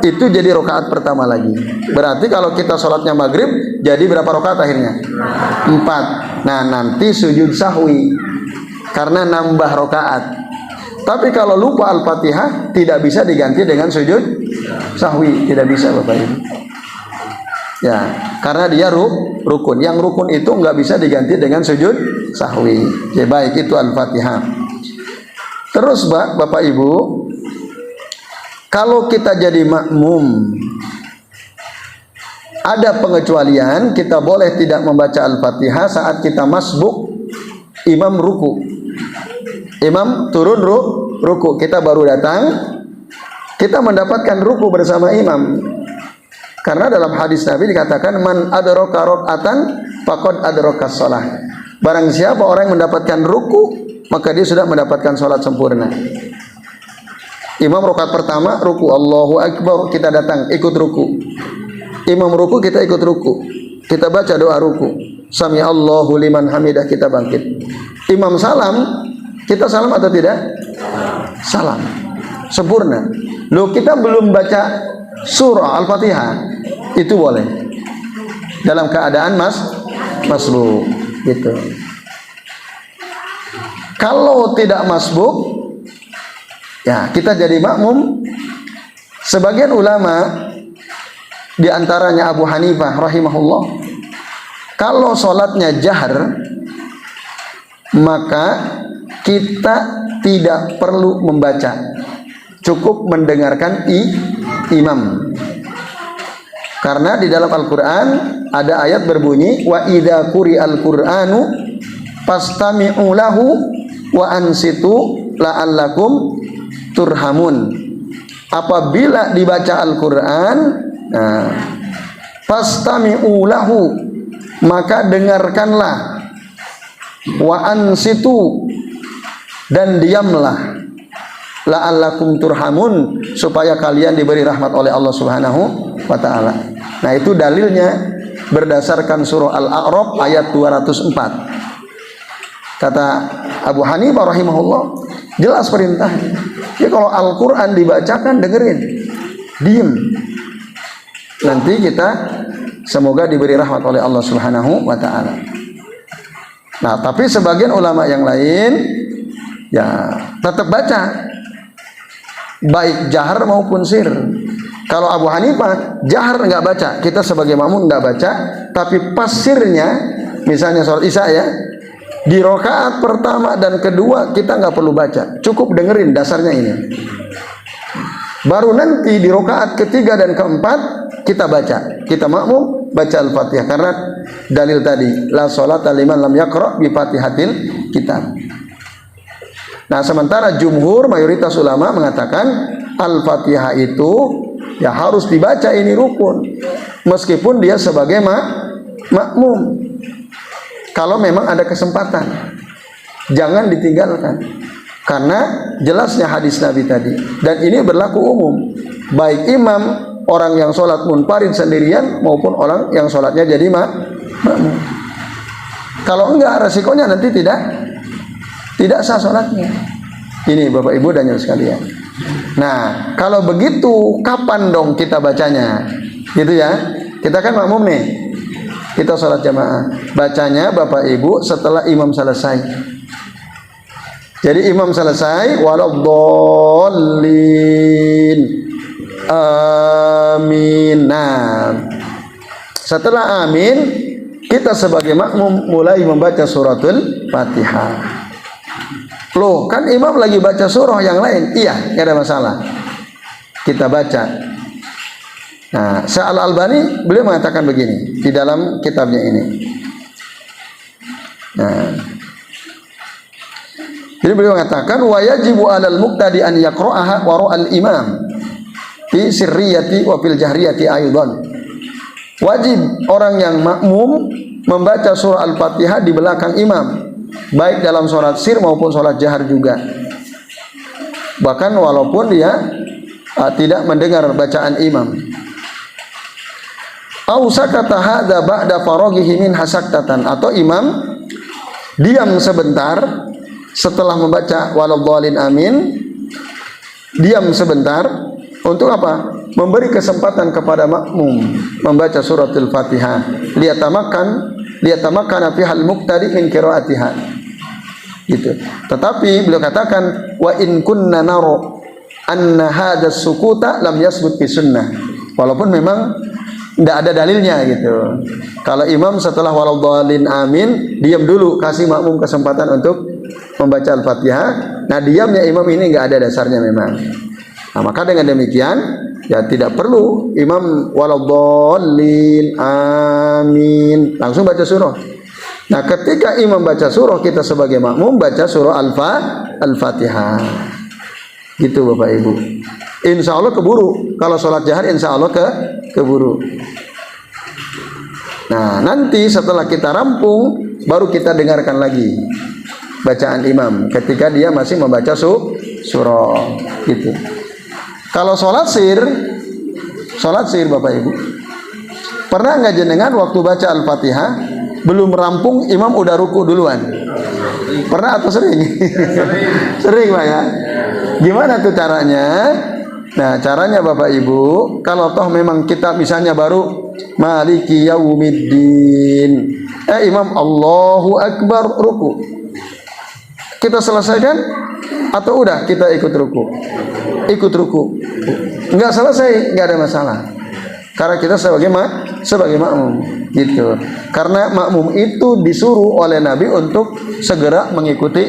itu jadi rokaat pertama lagi. Berarti kalau kita sholatnya maghrib, jadi berapa rokaat akhirnya? 4. Nah, nanti sujud sahwi karena nambah rokaat. Tapi kalau lupa Al-Fatihah tidak bisa diganti dengan sujud sahwi, tidak bisa Bapak Ibu. Ya, karena dia rukun. Yang rukun itu nggak bisa diganti dengan sujud sahwi. Ya, baik, itu Al-Fatihah. Terus Bapak Ibu, kalau kita jadi makmum, ada pengecualian, kita boleh tidak membaca Al-Fatihah saat kita masbuk imam ruku. Imam turun ruku, kita baru datang, kita mendapatkan ruku bersama imam. Karena dalam hadis Nabi dikatakan man adraka raka'atan faqad adrakas shalah. Barang siapa orang yang mendapatkan ruku, maka dia sudah mendapatkan sholat sempurna. Imam rakaat pertama ruku, Allahu Akbar, kita datang ikut ruku. Imam ruku, kita ikut ruku. Kita baca doa ruku, Sami Allahu liman hamidah, kita bangkit. Imam salam, kita salam atau tidak? Salam, sempurna. Loh, kita belum baca surah Al-Fatihah, itu boleh dalam keadaan masbuk gitu. Kalau tidak masbuk, ya kita jadi makmum. Sebagian ulama, di antaranya Abu Hanifah rahimahullah, kalau sholatnya jahar, maka kita tidak perlu membaca, cukup mendengarkan imam. Karena di dalam Al-Quran ada ayat berbunyi, wa idza quri'al Qur'anu fastami'u lahu wa ansitu la'allakum turhamun. Apabila dibaca Al-Quran, nah, fastami'u lahu, maka dengarkanlah, wa ansitu, dan diamlah, la'allakum turhamun, supaya kalian diberi rahmat oleh Allah Subhanahu wa taala. Nah, itu dalilnya berdasarkan surah Al-A'raf ayat 204. Kata Abu Hanifah rahimahullah, jelas perintahnya. Ya, kalau Al-Qur'an dibacakan, dengerin, diem. Nanti kita semoga diberi rahmat oleh Allah Subhanahu wa taala. Nah, tapi sebagian ulama yang lain ya tetap baca, baik jahar maupun sir. Kalau Abu Hanifah jahar nggak baca, kita sebagai makmum nggak baca, tapi pas sirnya, misalnya sholat isya ya, di rakaat pertama dan kedua kita nggak perlu baca, cukup dengerin dasarnya ini. Baru nanti di rakaat ketiga dan keempat kita baca, kita makmum baca Al-Fatihah, karena dalil tadi, la sholata liman lam yaqra bi Fatihatil kitab. Nah, sementara jumhur, mayoritas ulama mengatakan Al-Fatihah itu ya harus dibaca, ini rukun, meskipun dia sebagai makmum. Kalau memang ada kesempatan, jangan ditinggalkan, karena jelasnya hadis Nabi tadi. Dan ini berlaku umum, baik imam, orang yang sholat munfarid sendirian, maupun orang yang sholatnya jadi makmum. Kalau enggak, resikonya nanti tidak sah sholatnya. Ini Bapak Ibu dan Ibu sekalian. Nah, kalau begitu kapan dong kita bacanya? Gitu ya. Kita kan makmum nih, kita sholat jamaah. Bacanya Bapak Ibu setelah imam selesai. Jadi imam selesai, waladhdallin, amin. Nah, setelah amin, kita sebagai makmum mulai membaca suratul Fatihah. Loh, kan imam lagi baca surah yang lain. Iya, nggak ada masalah, kita baca. Nah, Syekh Al-Albani beliau mengatakan begini di dalam kitabnya ini. Nah, jadi beliau mengatakan, wa yajibu 'alal muqtadi an yaqra'aha wara'al imam fi sirriyati wa fil jahriyati aidan. Wajib orang yang makmum membaca surah Al-Fatihah di belakang imam, baik dalam sholat sir maupun sholat jahar juga. Bahkan walaupun dia tidak mendengar bacaan imam. Au sakata hadza ba'da faraghihi min hasaktatan, atau imam diam sebentar setelah membaca waladhdallin amin, diam sebentar untuk apa? Memberi kesempatan kepada makmum membaca suratul Fatihah, liyatamakkana fihal muqtadi min qiraatiha. Gitu. Tetapi beliau katakan, wa in kunna naro anna hadha sukuta lam yasbut fi sunnah. Walaupun memang tidak ada dalilnya gitu. Kalau imam setelah waladhdallin amin, diam dulu, kasih makmum kesempatan untuk membaca Al-Fatihah. Nah, diamnya imam ini nggak ada dasarnya memang. Nah, maka dengan demikian ya tidak perlu imam waladhdallin amin langsung baca surah. Nah, ketika imam baca surah, kita sebagai makmum baca surah Al-Fatihah. Gitu Bapak Ibu. Insya Allah keburu. Kalau sholat jahar insya Allah keburu. Nah, nanti setelah kita rampung, baru kita dengarkan lagi bacaan imam ketika dia masih membaca surah gitu. Kalau sholat sir Bapak Ibu, pernah nggak jenengan waktu baca Al-Fatihah belum rampung imam udah ruku duluan? Pernah atau sering? Sering Pak ya. Gimana tuh caranya? Nah, caranya Bapak Ibu, kalau toh memang kita misalnya baru Maliki Yaumiddin, imam Allahu Akbar ruku, kita selesaikan atau udah kita ikut ruku? Ikut ruku. Enggak selesai, enggak ada masalah. Karena kita sebagai makmum gitu. Karena makmum itu disuruh oleh Nabi untuk segera mengikuti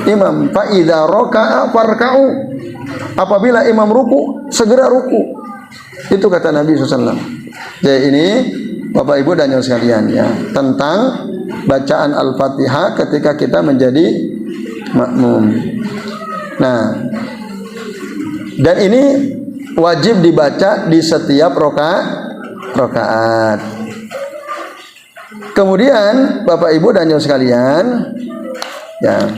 imam. Fa idza raka'a farka'u. Apabila imam ruku, segera ruku. Itu kata Nabi SAW. Jadi ini Bapak Ibu dan yang sekalian ya, tentang bacaan Al-Fatihah ketika kita menjadi makmum. Nah, dan ini wajib dibaca di setiap rakaat. Kemudian Bapak Ibu dan yang sekalian ya,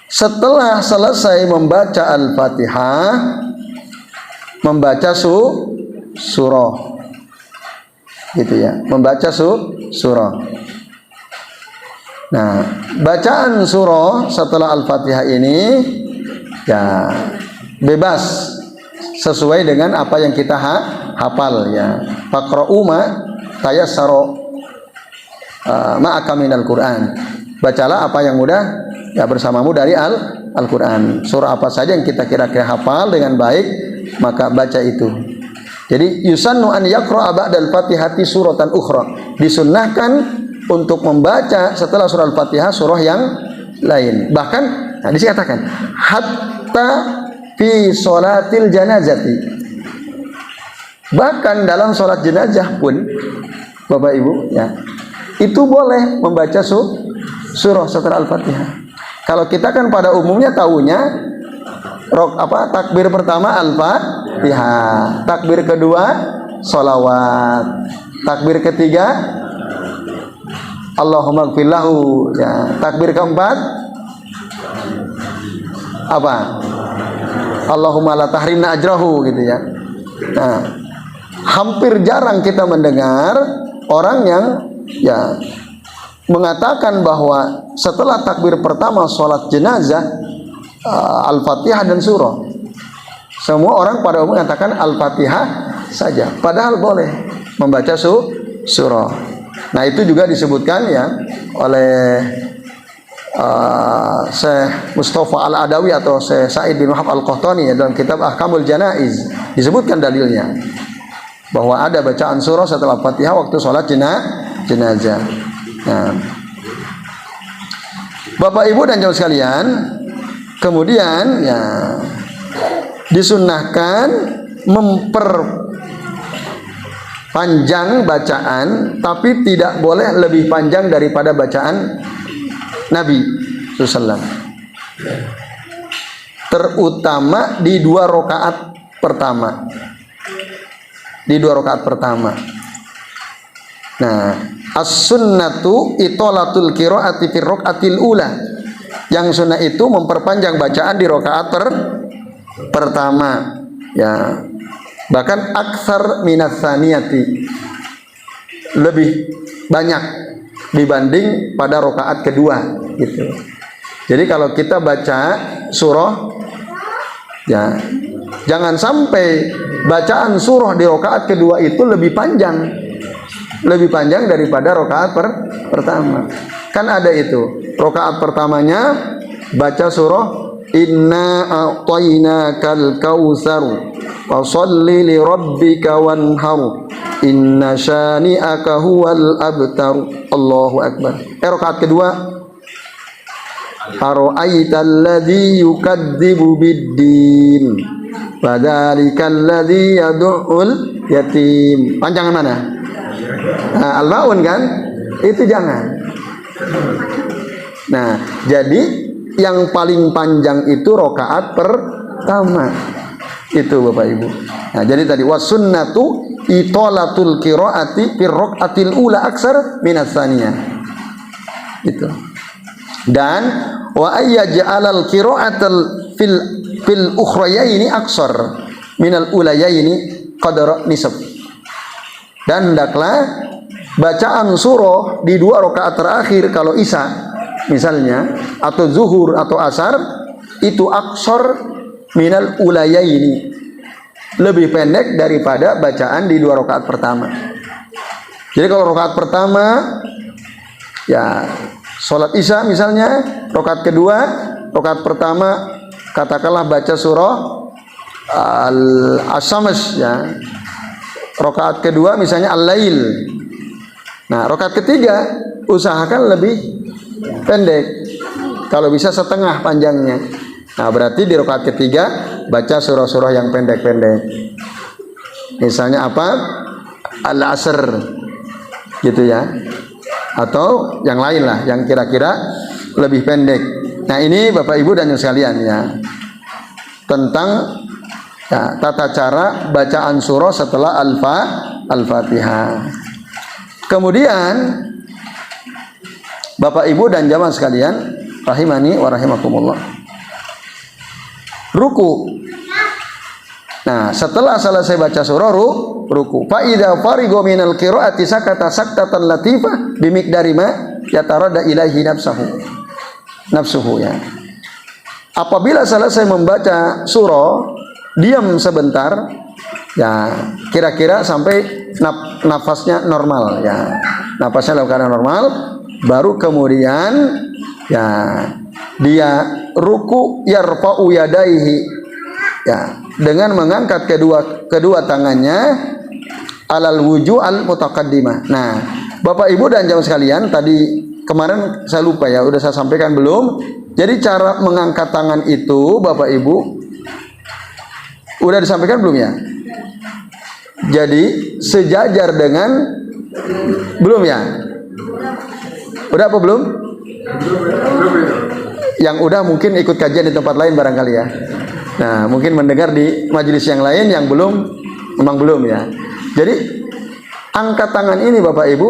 setelah selesai membaca Al-Fatihah, membaca surah gitu ya, membaca surah. Nah, bacaan surah setelah Al-Fatihah ini ya bebas sesuai dengan apa yang kita hafal ya. Faqra'u ma tayassara ma'aka minal Qur'an. Bacalah apa yang mudah ya bersamamu dari Al-Qur'an. Surah apa saja yang kita kira-kira hafal dengan baik, maka baca itu. Jadi yusannu an yaqra'a ba'dal Fatihati suratan ukhra. Disunnahkan untuk membaca setelah surah Al-Fatihah surah yang lain. Bahkan dikatakan hatta fi sholatil janazati. Bahkan dalam sholat jenazah pun Bapak Ibu ya, itu boleh membaca surah setelah Al-Fatihah. Kalau kita kan pada umumnya tahunya takbir pertama Al-Fatihah, takbir kedua sholawat, takbir ketiga Allahumma gfir lahu ya, takbir keempat apa? Allahumma la tahrimna ajrahu gitu ya. Nah, hampir jarang kita mendengar orang yang ya mengatakan bahwa setelah takbir pertama sholat jenazah Al-Fatihah dan surah. Semua orang pada umumnya mengatakan Al-Fatihah saja, padahal boleh membaca surah. Nah, itu juga disebutkan ya oleh Syekh Mustafa Al-Adawi atau Syekh Sa'id bin Wahab Al-Qahtani ya, dalam kitab Ahkamul Janaiz disebutkan dalilnya bahwa ada bacaan surah setelah Fatihah waktu sholat jenazah. Nah, Bapak Ibu dan jamaah sekalian, kemudian ya disunnahkan memperpanjang bacaan, tapi tidak boleh lebih panjang daripada bacaan Nabi SAW, terutama di dua rakaat pertama. Nah, as-sunnatu itolatul qiraati fi raqatil ula. Yang sunnah itu memperpanjang bacaan di rakaat pertama. Ya. Bahkan aktsar minas tsaniyati. Lebih banyak dibanding pada rakaat kedua gitu. Jadi kalau kita baca surah ya, jangan sampai bacaan surah di rakaat kedua itu lebih panjang daripada rakaat pertama. Kan ada itu, rakaat pertamanya baca surah inna a'tainakal kautsar fasholli li rabbika wanhar inna syani'aka huwal abtar. Allahu akbar. Rakaat kedua ara'aital ladzi yukadzibu biddin fadzalikal ladzi yad'ul yatim. Panjangan mana? Nah, Al-Maun kan? Itu jangan. Nah, jadi yang paling panjang itu rakaat pertama. Itu Bapak Ibu. Nah, jadi tadi wasunnatu itolatul qiraati fir raqatil ula aksar minas tsaniyah. Itu. Dan wa ayyaj'alal qiraatal fil ukhrayaini aksar minal ulayaini qadra nisab. Dan hendaklah bacaan surah di 2 rakaat terakhir kalau isya misalnya atau zuhur atau asar itu aksar minal ulayaini, lebih pendek daripada bacaan di 2 rakaat pertama. Jadi kalau rakaat pertama ya sholat isya misalnya, rakaat kedua, rakaat pertama katakanlah baca surah Al-Asy-Syams ya. Rakaat kedua misalnya Al-Lail. Nah, rakaat ketiga usahakan lebih pendek. Kalau bisa setengah panjangnya. Nah, berarti di rakaat ketiga baca surah-surah yang pendek-pendek. Misalnya apa? Al-Asr gitu ya. Atau yang lain lah yang kira-kira lebih pendek. Nah, ini Bapak Ibu dan sekalian ya. Tentang ya, tata cara bacaan surah setelah Al-Fatihah. Kemudian Bapak Ibu dan jamaah sekalian rahimani wa rahimakumullah, ruku. Nah, setelah selesai baca surah ruku. Fa idza farigo minal qiraati sakata saktatan latifah bimiqdari ma yatarada ilaihi nafsuhu ya. Apabila selesai membaca surah, diam sebentar ya, kira-kira sampai nafasnya normal ya. Nafasnya dalam keadaan normal, baru kemudian ya dia ruku yarfa'u yadaihi ya, dengan mengangkat kedua tangannya alal wuju al mutaqaddimah. Nah, Bapak Ibu dan jamaah sekalian, tadi kemarin saya lupa ya, udah saya sampaikan belum? Jadi cara mengangkat tangan itu Bapak Ibu udah disampaikan belum ya? Jadi sejajar dengan belum ya? Udah apa belum? Yang udah mungkin ikut kajian di tempat lain barangkali ya. Nah, mungkin mendengar di majelis yang lain, yang belum memang belum ya. Jadi angkat tangan ini Bapak Ibu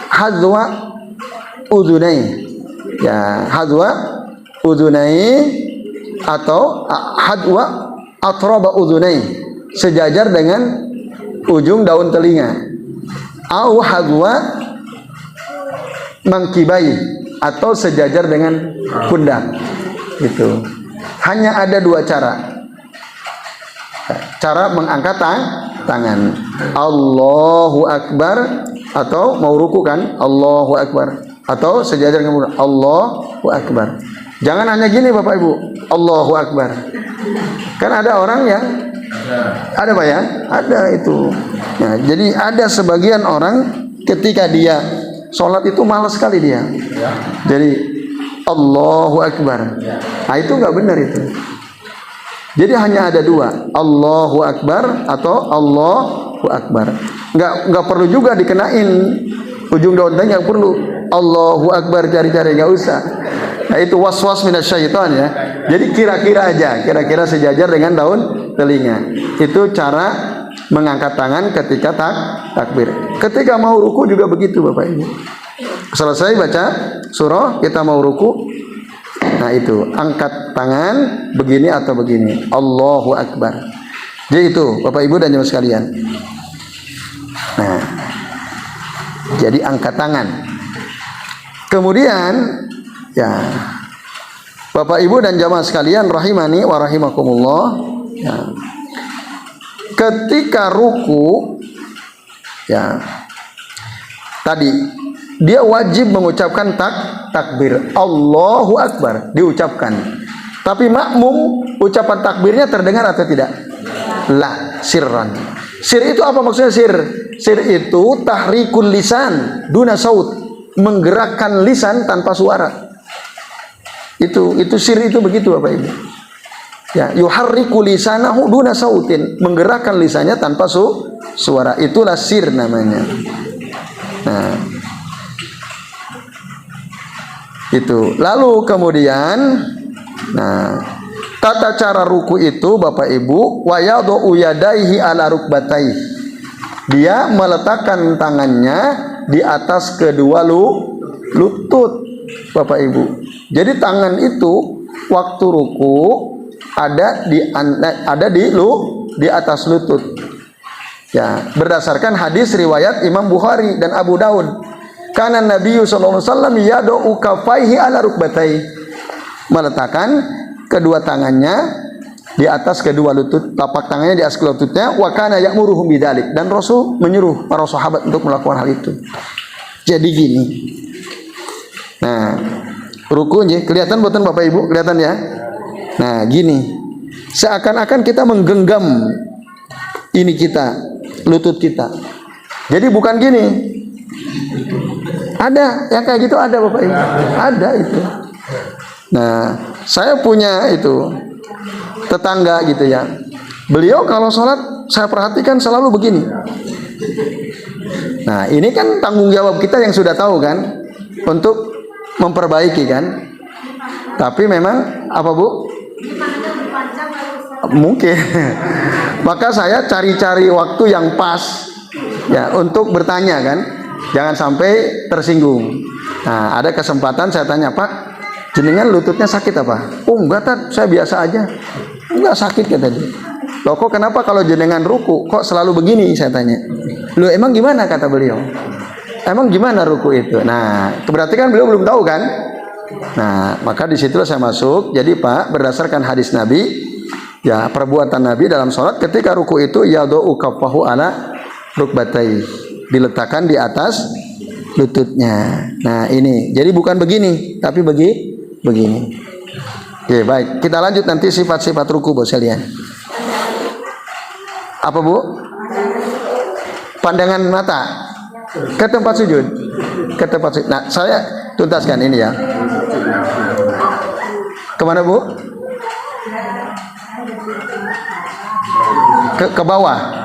hazwa udhunai ya, hazwa udhunai atau hadwa atraba udhunai, sejajar dengan ujung daun telinga, au hadwa mangkibai atau sejajar dengan pundak. Gitu. Hanya ada 2 cara mengangkat tangan. Allahu Akbar, atau mau ruku kan Allahu Akbar, atau sejajar dengan pundak Allahu Akbar. Jangan hanya gini Bapak Ibu, Allahu Akbar. Kan ada orang yang ada Pak ya? Ada itu. Nah, jadi ada sebagian orang ketika dia sholat itu malas sekali dia. Jadi Allahu Akbar. Nah, itu nggak benar itu. Jadi hanya ada 2, Allahu Akbar atau Allahu Akbar. Nggak perlu juga dikenain ujung daun telinga, nggak perlu. Allahu Akbar cari-cari, nggak usah. Nah, itu was-was minasyaiton ya. Jadi kira-kira aja, kira-kira sejajar dengan daun telinga. Itu cara mengangkat tangan ketika takbir. Ketika mau ruku juga begitu Bapak Ibu. Selesai baca surah, kita mau ruku. Nah, itu angkat tangan begini atau begini, Allahu Akbar. Jadi itu Bapak Ibu dan jemaah sekalian. Nah, jadi angkat tangan. Kemudian ya, Bapak Ibu dan jamaah sekalian rahimani wa rahimakumullah ya, ketika ruku ya, tadi dia wajib mengucapkan takbir Allahu Akbar, diucapkan. Tapi makmum ucapan takbirnya terdengar atau tidak? La, sirran. Sir itu apa maksudnya sir? Sir itu tahrikul lisan duna saut, menggerakkan lisan tanpa suara. Itu sir itu begitu Bapak Ibu. Ya, yuharriku lisanahu duna sautin, menggerakkan lisannya tanpa suara. Itulah sir namanya. Nah, itu. Lalu kemudian nah, tata cara ruku itu Bapak Ibu wa yadhu yadaihi ala rukbatayhi. Dia meletakkan tangannya di atas kedua lutut, Bapak Ibu. Jadi tangan itu waktu ruku ada di atas lutut. Ya, berdasarkan hadis riwayat Imam Bukhari dan Abu Daud. Kana Nabi sallallahu alaihi wasallam yad'u kaffaihi ala rukbatai. Meletakkan kedua tangannya di atas kedua lutut, tapak tangannya di atas kedua lututnya, wa kana ya'muruhum bidzalik, dan Rasul menyuruh para sahabat untuk melakukan hal itu. Jadi gini. Nah, rukunya kelihatan boten Bapak Ibu, kelihatan ya? Nah, gini. Seakan-akan kita menggenggam ini kita, lutut kita. Jadi bukan gini. Ada yang kayak gitu, ada Bapak Ibu. Ada itu. Nah, saya punya itu tetangga gitu ya. Beliau kalau sholat saya perhatikan selalu begini. Nah, ini kan tanggung jawab kita yang sudah tahu kan, untuk memperbaiki kan. Tapi memang apa Bu? Mungkin. Maka saya cari-cari waktu yang pas ya untuk bertanya kan. Jangan sampai tersinggung. Nah, ada kesempatan saya tanya, Pak, jenengan lututnya sakit apa? Oh enggak, Tat, saya biasa aja. Enggak sakit kata dia. Loh kok kenapa kalau jenengan ruku kok selalu begini, saya tanya. Loh emang gimana, kata beliau. Emang gimana ruku itu? Nah, berarti kan beliau belum tahu kan? Nah, maka disitulah saya masuk. Jadi Pak, berdasarkan hadis Nabi, ya perbuatan Nabi dalam sholat ketika ruku itu yad'u kaffahu ala rukbatai, diletakkan di atas lututnya. Nah ini, jadi bukan begini, tapi begini. Oke, baik. Kita lanjut nanti sifat-sifat ruku, Bu sekalian. Apa Bu? Pandangan mata ke tempat sujud. Ke tempat sujud. Nah, saya tuntaskan ini ya. Kemana Bu? Ke bawah.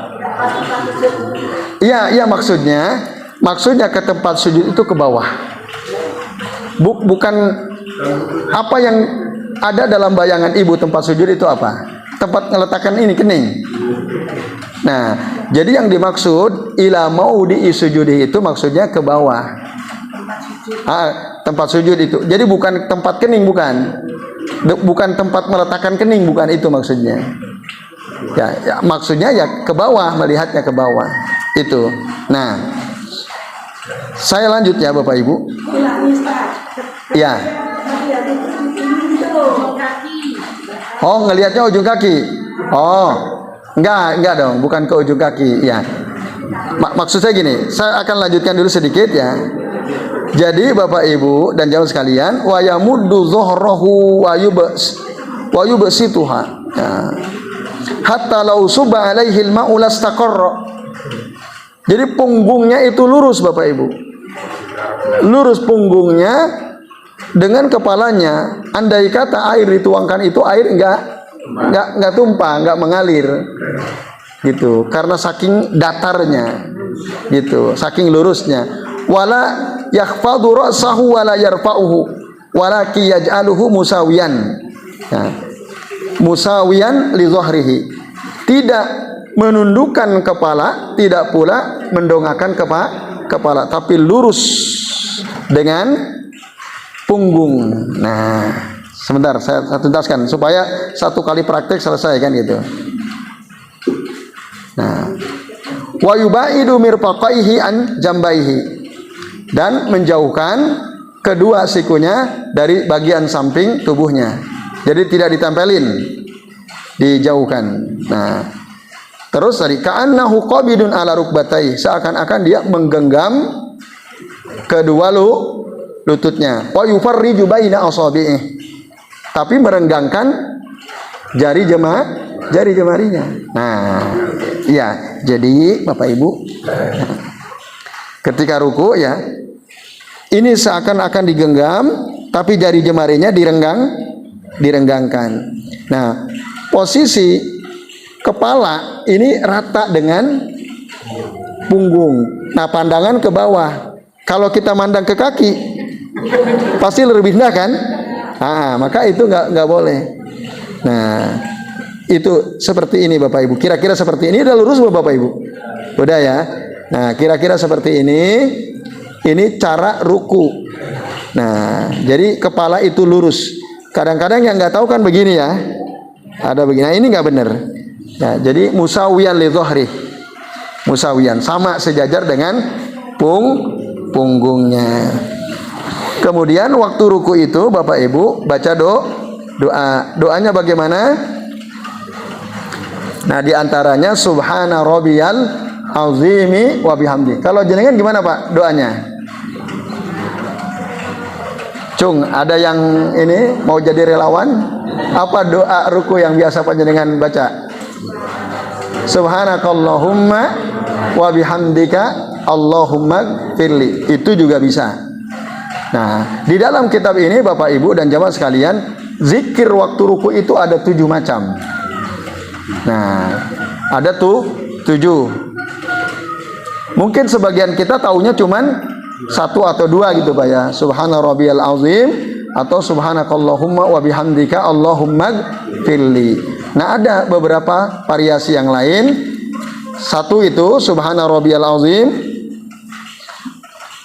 Iya maksudnya ke tempat sujud itu ke bawah. Bukan apa yang ada dalam bayangan ibu tempat sujud itu apa? Tempat meletakkan ini kening. Nah, jadi yang dimaksud ila maudi sujudi itu maksudnya ke bawah. Tempat sujud itu. Jadi bukan tempat kening, bukan tempat meletakkan kening, bukan itu maksudnya. Ya, maksudnya ya ke bawah, melihatnya ke bawah. Itu. Nah, saya lanjut ya Bapak Ibu. Ya. Oh, ngelihatnya ujung kaki. Oh, enggak dong, bukan ke ujung kaki. Ya. Maksud saya gini, saya akan lanjutkan dulu sedikit ya. Jadi Bapak Ibu dan jamaah sekalian, wa yamuddu dhuhrahu wa yubsituha. Ya. Hatta law suba alaihi al-ma'u lastaqarra. Jadi punggungnya itu lurus Bapak Ibu. Lurus punggungnya dengan kepalanya. Andai kata air dituangkan itu, air enggak tumpah, enggak mengalir. Gitu. Karena saking datarnya. Gitu, saking lurusnya. Wala yakhfadu ra'sahu wala yarfa'uhu walaki yaj'aluhu musawiyan. Ya. Musawiyan li dhahrihi. Tidak menundukkan kepala, tidak pula mendongakkan kepala, tapi lurus dengan punggung. Nah, sebentar saya tuntaskan supaya satu kali praktek selesai kan gitu. Nah, wa yubaidu mirfaqaihi an jambaihi, dan menjauhkan kedua sikunya dari bagian samping tubuhnya. Jadi tidak ditempelin, dijauhkan. Nah, terus tadi ka'annahu qabidun ala rukbatai, seakan-akan dia menggenggam kedua lututnya. Wa yufarriju baina asabi'i, tapi merenggangkan jari jemarinya. Nah, iya. Jadi Bapak Ibu, ketika ruku ya, ini seakan-akan digenggam, tapi jari jemarinya direnggangkan. Nah, posisi kepala ini rata dengan punggung. Nah, pandangan ke bawah. Kalau kita mandang ke kaki, pasti lebih rendah kan? Maka itu nggak boleh. Nah, itu seperti ini Bapak Ibu. Kira-kira seperti ini, udah lurus Bapak Ibu? Udah ya. Nah, kira-kira seperti ini. Ini cara ruku. Nah, jadi kepala itu lurus. Kadang-kadang yang nggak tahu kan begini ya. Ada begini. Nah, ini nggak benar. Ya, jadi musawiyan li dhahri. Musawiyan, sama sejajar dengan punggungnya. Kemudian waktu ruku itu Bapak Ibu baca doa. Doanya bagaimana? Nah, diantaranya subhana rabbiyal azimi wa bihamdi. Kalau jenengan gimana Pak doanya? Cung, ada yang ini mau jadi relawan? Apa doa ruku yang biasa panjenengan baca? Subhanakallahumma wa bihamdika Allahumma firli. Itu juga bisa. Nah, di dalam kitab ini Bapak Ibu dan jamaah sekalian, zikir waktu ruku itu ada 7 macam. Nah, ada tuh 7. Mungkin sebagian kita taunya cuman 1 atau 2 gitu Pak ya. Subhana rabbiyal azim atau subhanakallahumma wa bihamdika Allahumma firli. Nah, ada beberapa variasi yang lain. 1 itu subhana rabbiyal azim,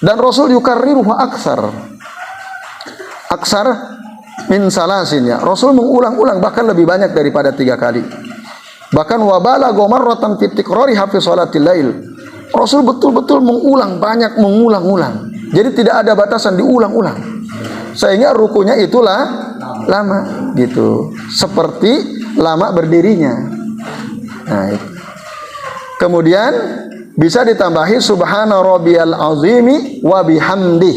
dan Rasul yukarriruhu aksar min salasin ya. Rasul mengulang-ulang bahkan lebih banyak daripada 3 kali. Bahkan wa balagha marratan fi tikrariha fi salatil lail. Rasul betul-betul mengulang-ulang. Jadi tidak ada batasan, diulang-ulang. Sehingga rukunya itulah lama gitu. Seperti lama berdirinya. Nah, itu. Kemudian bisa ditambahi subhana rabbiyal azimi wa bihamdi.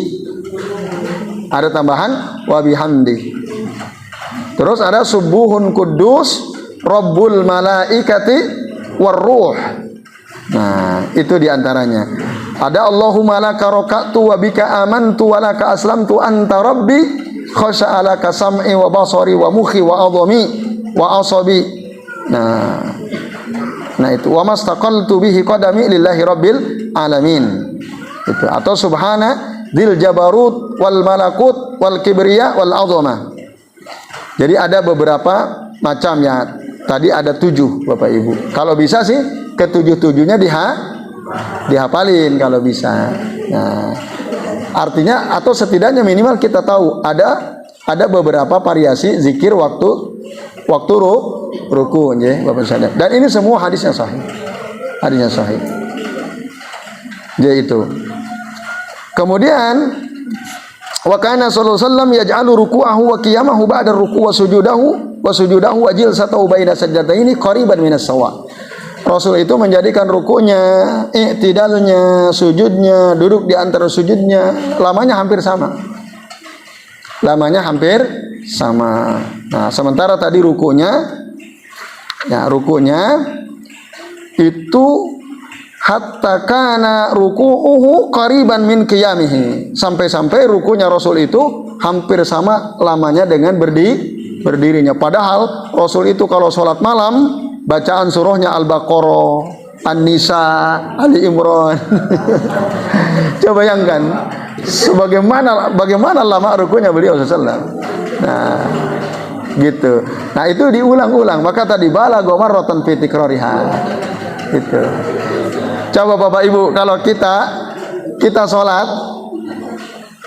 Ada tambahan wa bihamdi. Terus ada subuhun kudus rabbul malaikati warruh. Nah, itu diantaranya. Ada Allahumma laka raka'tu wa bika amantu wa laka aslamtu anta rabbi khasha'alaka sam'i wa basari wa mukhi wa adhami wa asabi. Nah itu wa mastaqaltu bihi qadami lillahi rabbil alamin. Itu. Atau subhana dzil jabarut wal malakut wal kibriya wal azama. Jadi ada beberapa macamnya. Tadi ada 7 Bapak Ibu. Kalau bisa sih ke-7-7-nya dihafalin kalau bisa. Nah, artinya atau setidaknya minimal kita tahu ada beberapa variasi zikir waktu ruku ya Bapak sadar. Dan ini semua hadisnya sahih. Hadisnya sahih. Jadi itu. Kemudian wa kana sallallahu alaihi wasallam yaj'alu ruku'ahu wa qiyamahu ba'da ruku' wa sujudahu wa jilsatahu baina sajdataini qariban minas sawa. Rasul itu menjadikan rukunya, i'tidalnya, sujudnya, duduk di antara sujudnya lamanya hampir sama. Nah, sementara tadi rukunya itu hatta kana ruku'uhu qariban min qiyamihi. Sampai-sampai rukunya Rasul itu hampir sama lamanya dengan berdirinya. Padahal Rasul itu kalau sholat malam bacaan surahnya Al-Baqarah, An-Nisa, Ali Imran. Coba bayangkan bagaimana lama rukunya beliau sallallahu. Nah, gitu. Nah, itu diulang-ulang. Maka tadi balagha marratan fi tikrariha. Gitu. Coba Bapak Ibu, kalau kita sholat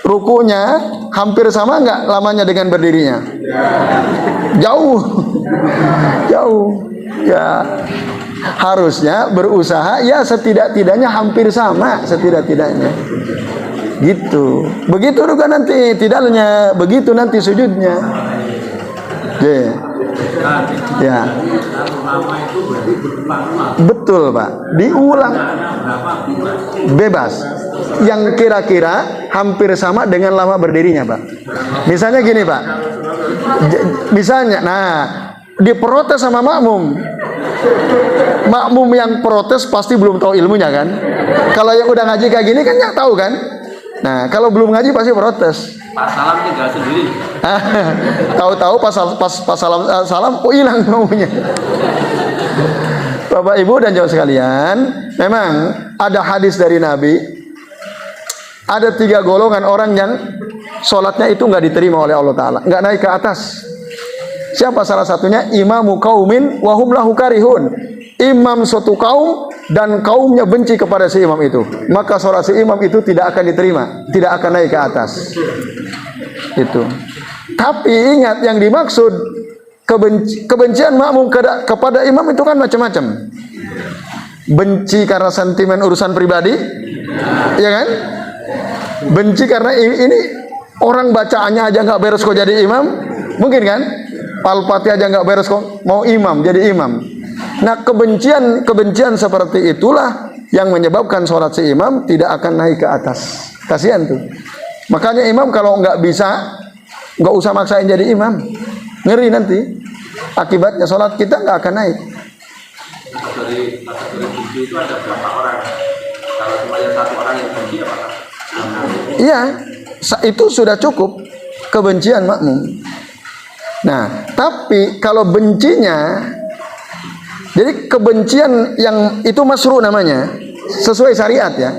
rukunya hampir sama enggak lamanya dengan berdirinya? Jauh. Ya, harusnya berusaha ya setidak-tidaknya hampir sama, setidak-tidaknya. Gitu. Begitu juga nanti tidalnya, begitu nanti sujudnya. Ya. Betul Pak. Diulang. Bebas. Yang kira-kira hampir sama dengan lama berdirinya Pak. Misalnya gini Pak. Diprotes sama makmum. Makmum yang protes pasti belum tahu ilmunya kan. Kalau yang udah ngaji kayak gini kan nggak tahu kan. Nah, kalau belum ngaji pasti protes. Pas salam tinggal sendiri. Tahu-tahu pas salam hilang maunya. Bapak Ibu dan jamaah sekalian, memang ada hadis dari Nabi. Ada 3 golongan orang yang sholatnya itu nggak diterima oleh Allah Ta'ala, nggak naik ke atas. Siapa salah satunya? Imamu qaumin wa hum lahu karihun. Imam suatu kaum dan kaumnya benci kepada si imam itu, maka salat si imam itu tidak akan diterima, tidak akan naik ke atas. Itu. Tapi ingat, yang dimaksud kebencian makmum kepada imam itu kan macam-macam. Benci karena sentimen urusan pribadi, ya kan? Benci karena ini orang bacaannya aja nggak beres kok jadi imam, mungkin kan? Al-Fatihah aja nggak beres kok mau imam jadi imam. Nah, kebencian seperti itulah yang menyebabkan sholat si imam tidak akan naik ke atas. Kasihan tuh. Makanya imam kalau nggak bisa, nggak usah maksain jadi imam. Ngeri nanti. Akibatnya sholat kita nggak akan naik. Dari benci itu ada berapa orang? Kalau cuma yang satu orang yang benci apakah? Iya, itu sudah cukup kebencian makmum. Nah, tapi kalau bencinya, jadi kebencian yang itu masru namanya, sesuai syariat ya.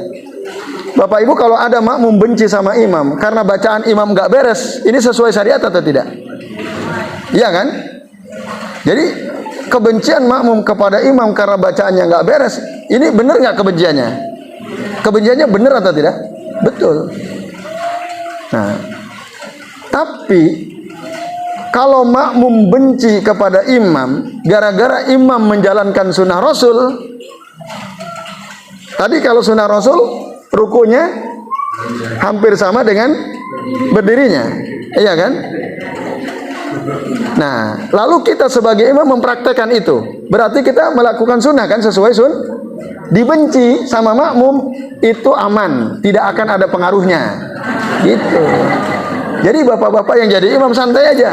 Bapak Ibu, kalau ada makmum benci sama imam karena bacaan imam nggak beres, ini sesuai syariat atau tidak? Iya kan? Jadi kebencian makmum kepada imam karena bacaannya nggak beres, ini benar nggak kebenciannya? Kebenciannya benar atau tidak? Betul. Nah, tapi kalau makmum benci kepada imam gara-gara imam menjalankan sunnah Rasul, tadi kalau sunnah Rasul rukunya hampir sama dengan berdirinya, iya kan? Nah, lalu kita sebagai imam mempraktekkan itu, berarti kita melakukan sunnah kan, sesuai dibenci sama makmum itu aman, tidak akan ada pengaruhnya, gitu. Jadi bapak-bapak yang jadi imam santai aja.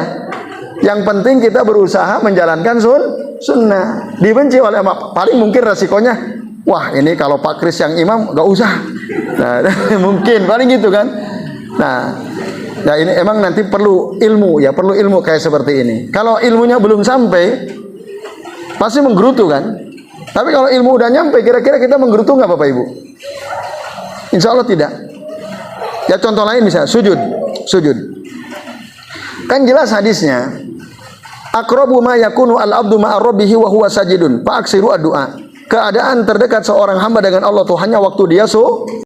Yang penting kita berusaha menjalankan sunnah. Dibenci oleh paling mungkin resikonya, wah ini kalau Pak Kris yang imam gak usah. Nah, mungkin paling gitu kan. Nah, ya ini emang nanti perlu ilmu ya, perlu ilmu kayak seperti ini. Kalau ilmunya belum sampai, pasti menggerutu kan. Tapi kalau ilmu udah nyampe, kira-kira kita menggerutu nggak Bapak Ibu? Insya Allah tidak. Ya contoh lain misalnya sujud. Kan jelas hadisnya, aqrabu ma yakunu al-abdu ma'a rabbihi wa huwa sajidun fa aksiru ad-du'a. Keadaan terdekat seorang hamba dengan Allah tuh hanya waktu dia